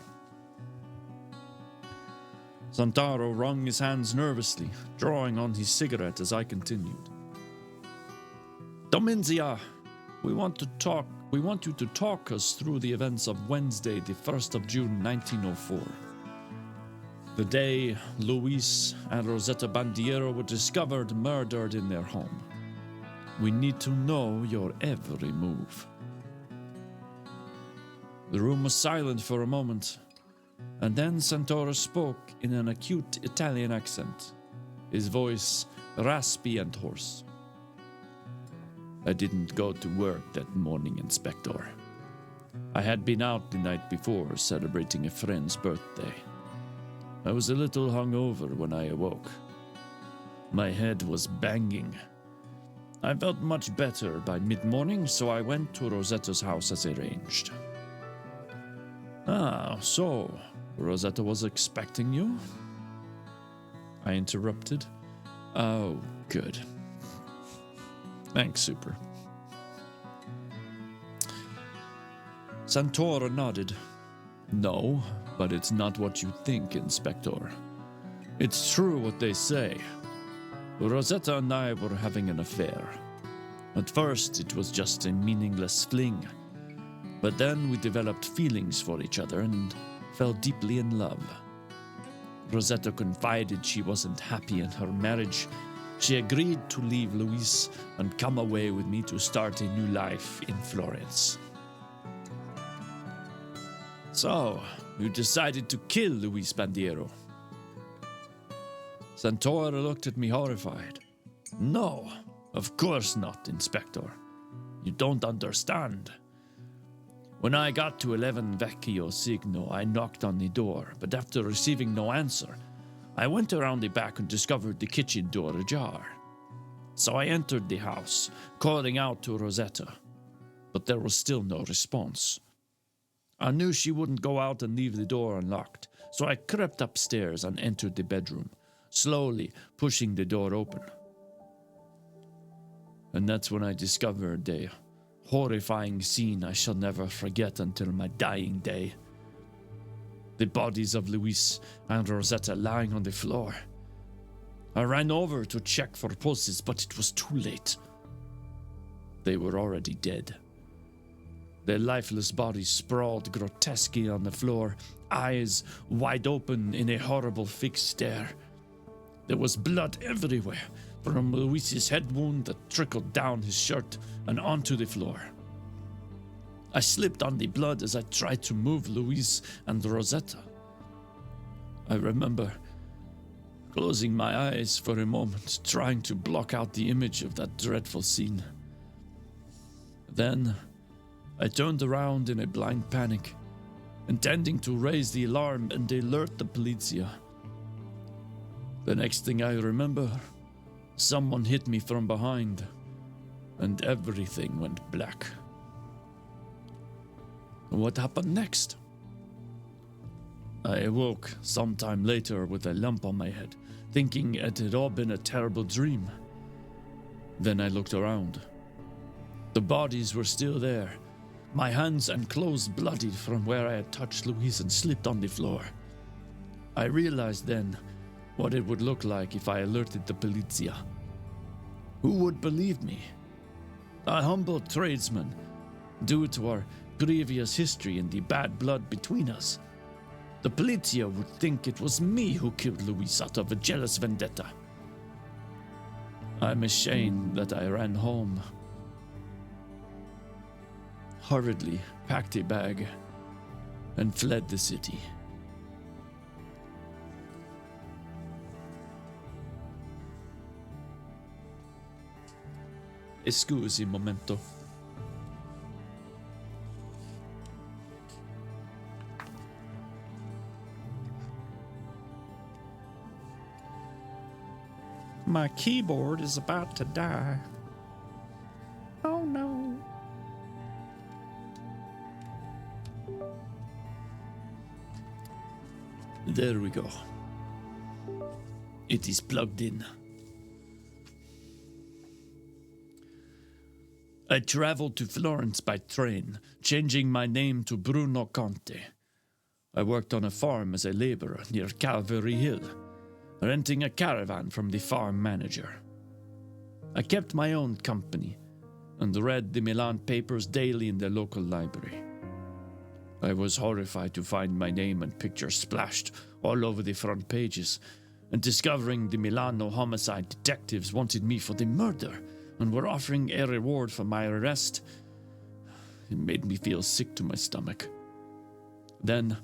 Santaro wrung his hands nervously, drawing on his cigarette as I continued. Dominzia, we want you to talk us through the events of Wednesday, the 1st of June, 1904. The day Luis and Rosetta Bandiero were discovered murdered in their home. We need to know your every move. The room was silent for a moment, and then Santoro spoke in an acute Italian accent, his voice raspy and hoarse. I didn't go to work that morning, Inspector. I had been out the night before celebrating a friend's birthday. I was a little hungover when I awoke. My head was banging. I felt much better by mid-morning, so I went to Rosetta's house as arranged. Ah, so Rosetta was expecting you? I interrupted. Oh, good. Thanks, Super. Santoro nodded. No, but it's not what you think, Inspector. It's true what they say. Rosetta and I were having an affair. At first, it was just a meaningless fling. But then we developed feelings for each other and fell deeply in love. Rosetta confided she wasn't happy in her marriage. She agreed to leave Luis and come away with me to start a new life in Florence. So, who decided to kill Luis Bandiero. Santoro looked at me horrified. No, of course not, Inspector. You don't understand. When I got to 11 Vecchio Signo, I knocked on the door, but after receiving no answer, I went around the back and discovered the kitchen door ajar. So I entered the house, calling out to Rosetta, but there was still no response. I knew she wouldn't go out and leave the door unlocked, so I crept upstairs and entered the bedroom, slowly pushing the door open. And that's when I discovered a horrifying scene I shall never forget until my dying day. The bodies of Luis and Rosetta lying on the floor. I ran over to check for pulses, but it was too late. They were already dead. Their lifeless bodies sprawled grotesquely on the floor, eyes wide open in a horrible fixed stare. There was blood everywhere, from Luis's head wound that trickled down his shirt and onto the floor. I slipped on the blood as I tried to move Luis and Rosetta. I remember closing my eyes for a moment, trying to block out the image of that dreadful scene. Then I turned around in a blind panic, intending to raise the alarm and alert the polizia. The next thing I remember, someone hit me from behind, and everything went black. What happened next? I awoke sometime later with a lump on my head, thinking it had all been a terrible dream. Then I looked around. The bodies were still there, my hands and clothes bloodied from where I had touched Luis and slipped on the floor. I realized then what it would look like if I alerted the polizia. Who would believe me? A humble tradesman, due to our previous history and the bad blood between us. The polizia would think it was me who killed Luis out of a jealous vendetta. I'm ashamed that I ran home. Hurriedly packed a bag and fled the city. Scusi un momento. My keyboard is about to die. Oh no. There we go. It is plugged in. I traveled to Florence by train, changing my name to Bruno Conte. I worked on a farm as a laborer near Calvary Hill, renting a caravan from the farm manager. I kept my own company and read the Milan papers daily in the local library. I was horrified to find my name and picture splashed all over the front pages, and discovering the Milano homicide detectives wanted me for the murder and were offering a reward for my arrest. It made me feel sick to my stomach. Then,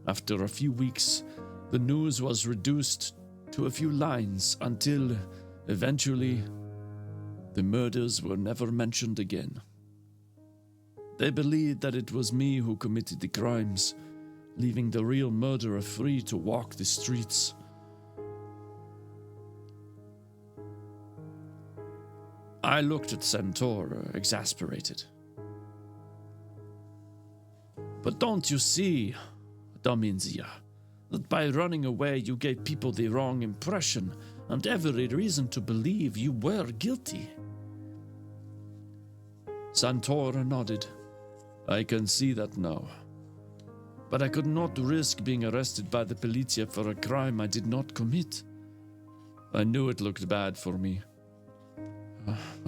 after a few weeks, the news was reduced to a few lines until, eventually, the murders were never mentioned again. They believed that it was me who committed the crimes, leaving the real murderer free to walk the streets. I looked at Santoro, exasperated. But don't you see, Dominzia, that by running away you gave people the wrong impression and every reason to believe you were guilty? Santoro nodded. I can see that now. But I could not risk being arrested by the polizia for a crime I did not commit. I knew it looked bad for me.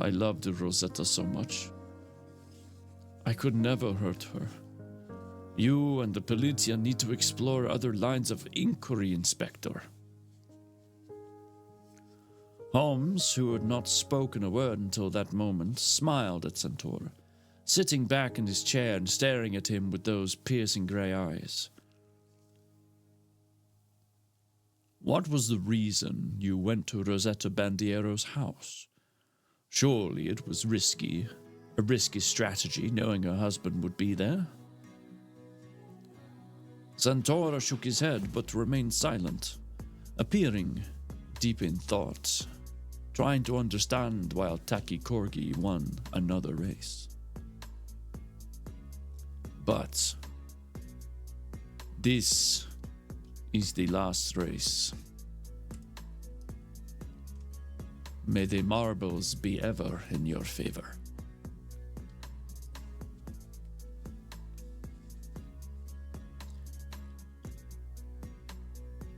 I loved Rosetta so much. I could never hurt her. You and the polizia need to explore other lines of inquiry, Inspector. Holmes, who had not spoken a word until that moment, smiled at Santoro, sitting back in his chair and staring at him with those piercing grey eyes. What was the reason you went to Rosetta Bandiero's house? Surely it was risky, a risky strategy, knowing her husband would be there. Santoro shook his head but remained silent, appearing deep in thought, trying to understand while Taki Corgi won another race. But this is the last race. May the marbles be ever in your favor.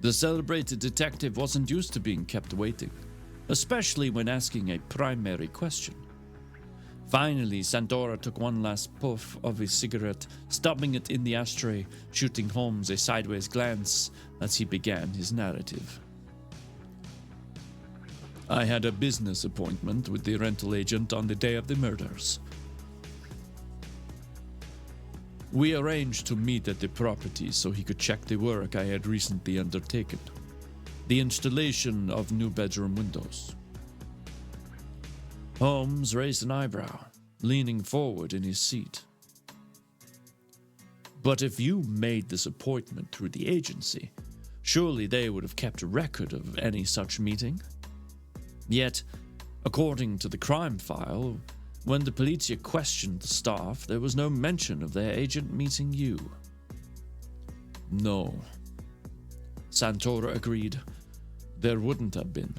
The celebrated detective wasn't used to being kept waiting, especially when asking a primary question. Finally, Santoro took one last puff of his cigarette, stubbing it in the ashtray, shooting Holmes a sideways glance as he began his narrative. I had a business appointment with the rental agent on the day of the murders. We arranged to meet at the property so he could check the work I had recently undertaken, the installation of new bedroom windows. Holmes raised an eyebrow, leaning forward in his seat. But if you made this appointment through the agency, surely they would have kept a record of any such meeting. Yet, according to the crime file, when the Polizia questioned the staff, there was no mention of their agent meeting you. No. Santoro agreed. There wouldn't have been.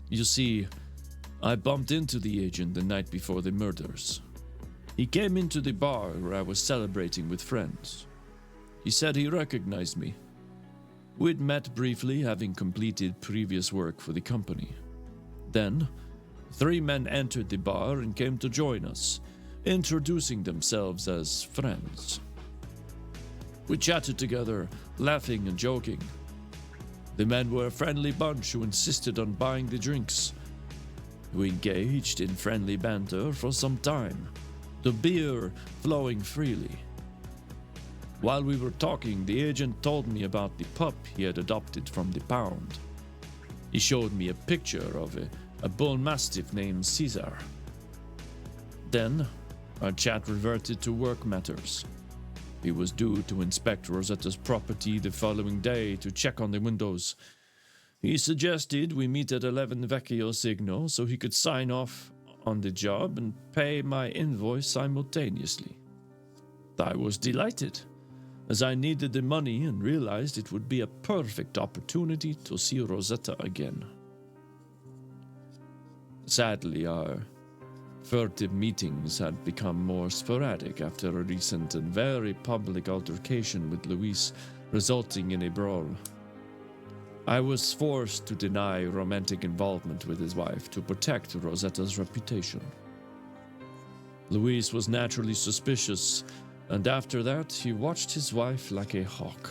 You see, I bumped into the agent the night before the murders. He came into the bar where I was celebrating with friends. He said he recognized me. We'd met briefly, having completed previous work for the company. Then, 3 men entered the bar and came to join us, introducing themselves as friends. We chatted together, laughing and joking. The men were a friendly bunch who insisted on buying the drinks. We engaged in friendly banter for some time, the beer flowing freely. While we were talking, the agent told me about the pup he had adopted from the pound. He showed me a picture of a bull mastiff named Caesar. Then, our chat reverted to work matters. He was due to inspect Rosetta's property the following day to check on the windows. He suggested we meet at 11 Vecchio Signo so he could sign off on the job and pay my invoice simultaneously. I was delighted, as I needed the money and realized it would be a perfect opportunity to see Rosetta again. Sadly, our furtive meetings had become more sporadic after a recent and very public altercation with Luis, resulting in a brawl. I was forced to deny romantic involvement with his wife to protect Rosetta's reputation. Luis was naturally suspicious, and after that, he watched his wife like a hawk.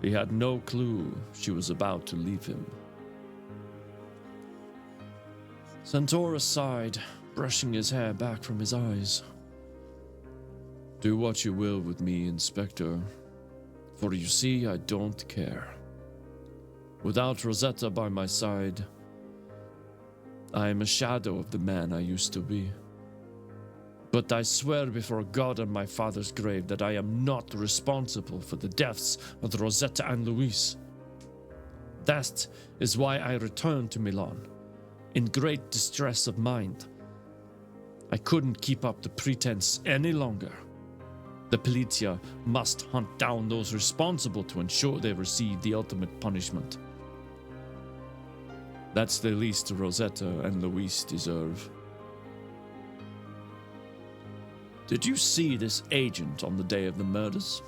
He had no clue she was about to leave him. Santoro sighed, brushing his hair back from his eyes. Do what you will with me, Inspector, for you see, I don't care. Without Rosetta by my side, I am a shadow of the man I used to be. But I swear before God and my father's grave that I am not responsible for the deaths of Rosetta and Luis. That is why I returned to Milan, in great distress of mind. I couldn't keep up the pretense any longer. The Polizia must hunt down those responsible to ensure they receive the ultimate punishment. That's the least Rosetta and Luis deserve. Did you see this agent on the day of the murders?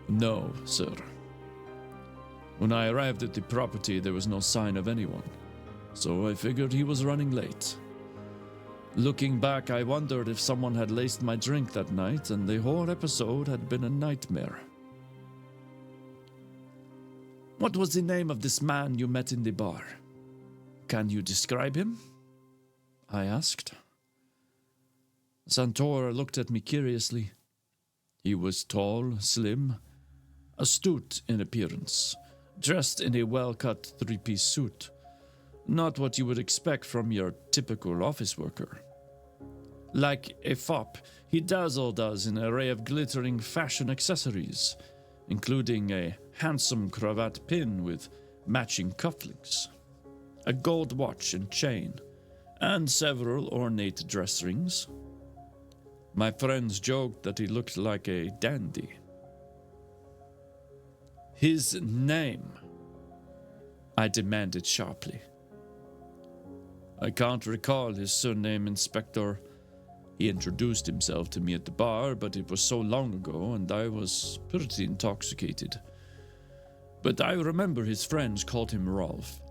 No, sir. When I arrived at the property, there was no sign of anyone, so I figured he was running late. Looking back, I wondered if someone had laced my drink that night and the whole episode had been a nightmare. What was the name of this man you met in the bar? Can you describe him? I asked. Santoro looked at me curiously. He was tall, slim, astute in appearance, dressed in a well-cut three-piece suit. Not what you would expect from your typical office worker. Like a fop, he dazzled us in an array of glittering fashion accessories, including a handsome cravat pin with matching cufflinks, a gold watch and chain, and several ornate dress rings. My friends joked that he looked like a dandy. His name, I demanded sharply. I can't recall his surname, Inspector. He introduced himself to me at the bar, but it was so long ago and I was pretty intoxicated. But I remember his friends called him Rolf.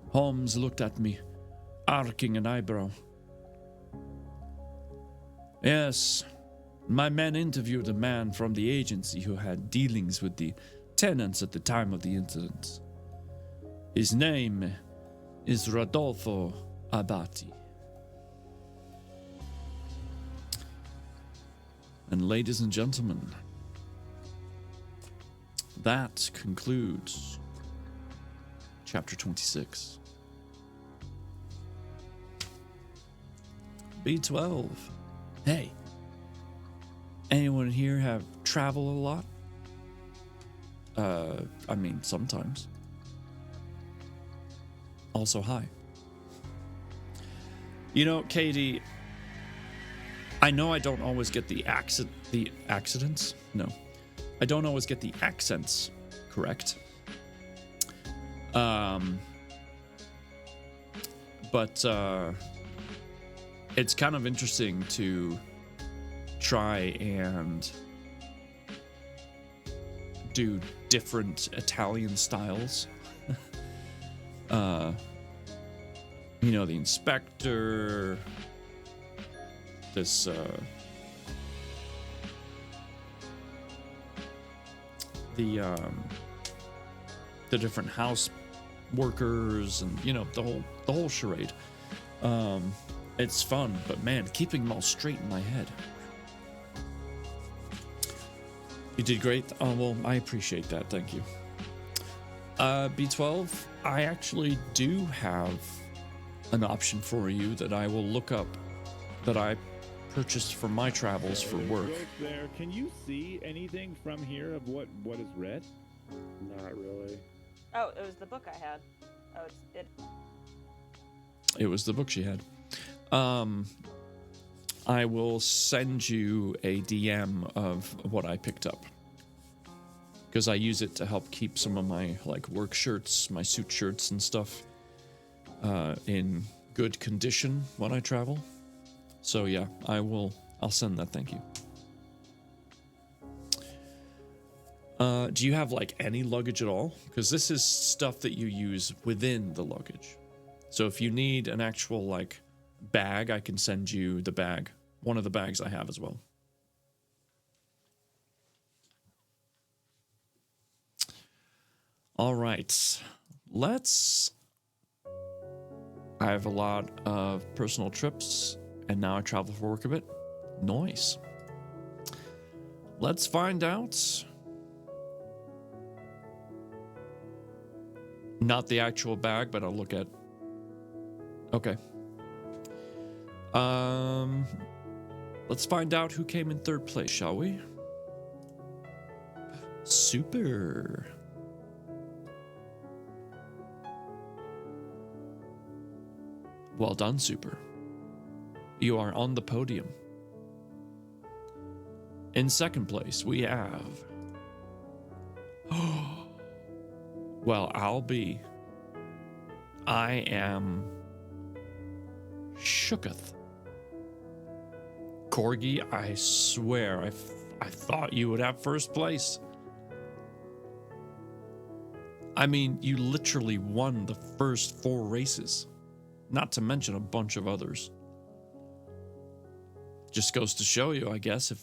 Holmes looked at me, arcing an eyebrow. Yes, my men interviewed a man from the agency who had dealings with the tenants at the time of the incident. His name is Rodolfo Abati. And ladies and gentlemen, that concludes chapter 26. B12. Hey, anyone here have traveled a lot? I mean, sometimes. Also, hi. You know, Katie, I know I don't always get the accidents. No, I don't always get the accents correct. But it's kind of interesting to try and do different Italian styles. You know, the inspector, this the different house workers, and you know, the whole charade. It's fun, but man, keeping them all straight in my head. You did great. Oh, well, I appreciate that. Thank you. B12, I actually do have an option for you that I will look up, that I purchased for my travels for work. There. Can you see anything from here of what is read? Not really. Oh, it was the book I had. Oh, it. It was the book she had. I will send you a DM of what I picked up, because I use it to help keep some of my like work shirts, my suit shirts and stuff in good condition when I travel. So yeah, I'll send that. Thank you. Do you have like any luggage at all? Because this is stuff that you use within the luggage. So if you need an actual like bag, I can send you the bag. One of the bags I have as well. All right, I have a lot of personal trips, and now I travel for work a bit. Nice. Let's find out. Not the actual bag, but I'll look at. Okay. Let's find out who came in third place, shall we? Super. Well done, Super. You are on the podium. In second place, we have... Well, I am... shooketh. Corgi, I swear, I thought you would have first place. I mean, you literally won the first 4 races. Not to mention a bunch of others. Just goes to show you, I guess, if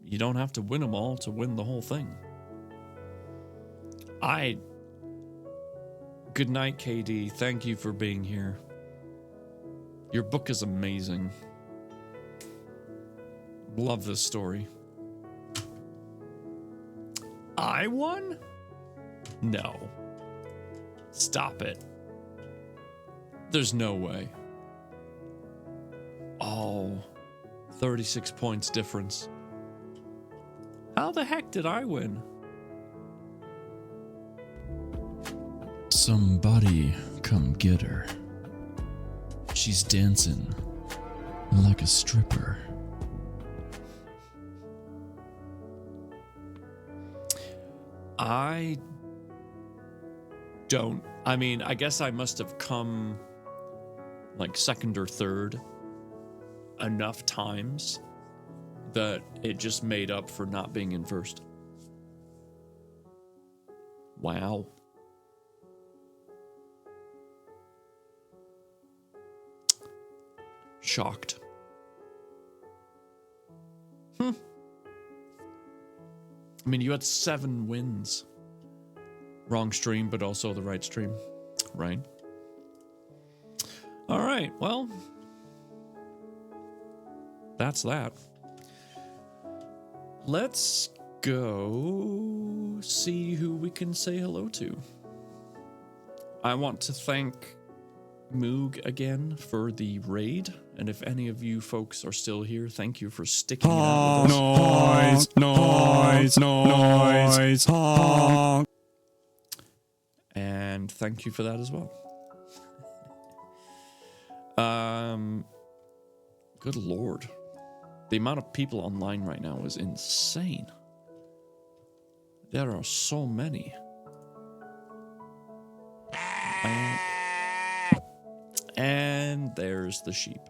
you don't have to win them all to win the whole thing. Good night, KD. Thank you for being here. Your book is amazing. Love this story. I won? No. Stop it. There's no way. Oh, 36 points difference. How the heck did I win? Somebody come get her. She's dancing like a stripper. I mean, I guess I must have come like second or third enough times that it just made up for not being in first. Wow. Shocked. I mean, you had 7 wins. Wrong stream, but also the right stream, right? All right, well, that's that. Let's go see who we can say hello to. I want to thank Moog again for the raid, and if any of you folks are still here, thank you for sticking it out with us. Noise. And thank you for that as well. Good lord. The amount of people online right now is insane. There are so many. And there's the sheep.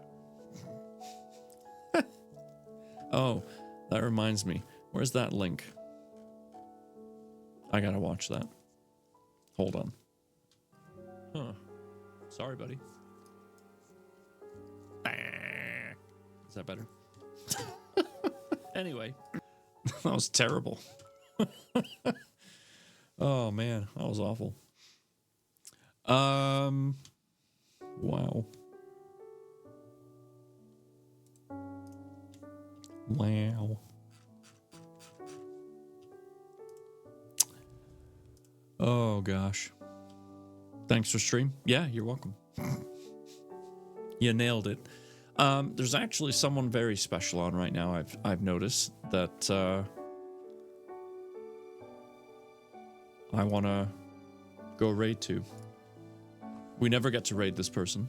Oh, that reminds me. Where's that link? I gotta watch that. Hold on. Huh. Sorry, buddy. Is that better? Anyway. That was terrible. Oh, man. That was awful. Wow. Wow. Oh, gosh. Thanks for stream. Yeah, you're welcome. You nailed it. There's actually someone very special on right now. I've noticed that I want to go raid to. We never get to raid this person.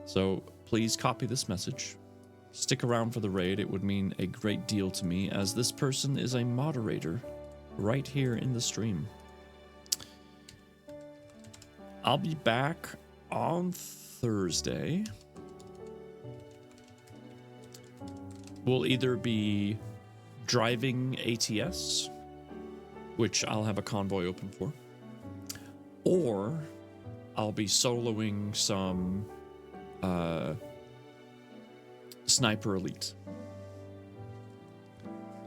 So please copy this message. Stick around for the raid. It would mean a great deal to me, as this person is a moderator right here in the stream. I'll be back on Thursday. We'll either be driving ATS, which I'll have a convoy open for, or I'll be soloing some Sniper Elite.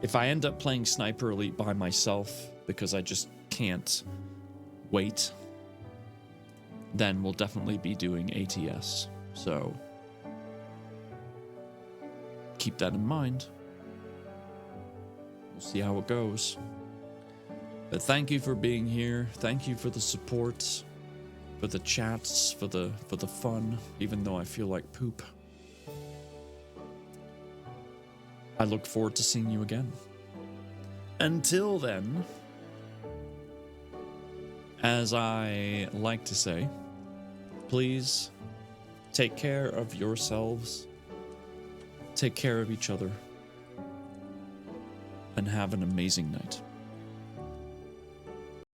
If I end up playing Sniper Elite by myself because I just can't wait, then we'll definitely be doing ATS. So keep that in mind. We'll see how it goes. But thank you for being here. Thank you for the support, for the chats, for the fun, even though I feel like poop. I look forward to seeing you again. Until then, as I like to say, please take care of yourselves, take care of each other, and have an amazing night.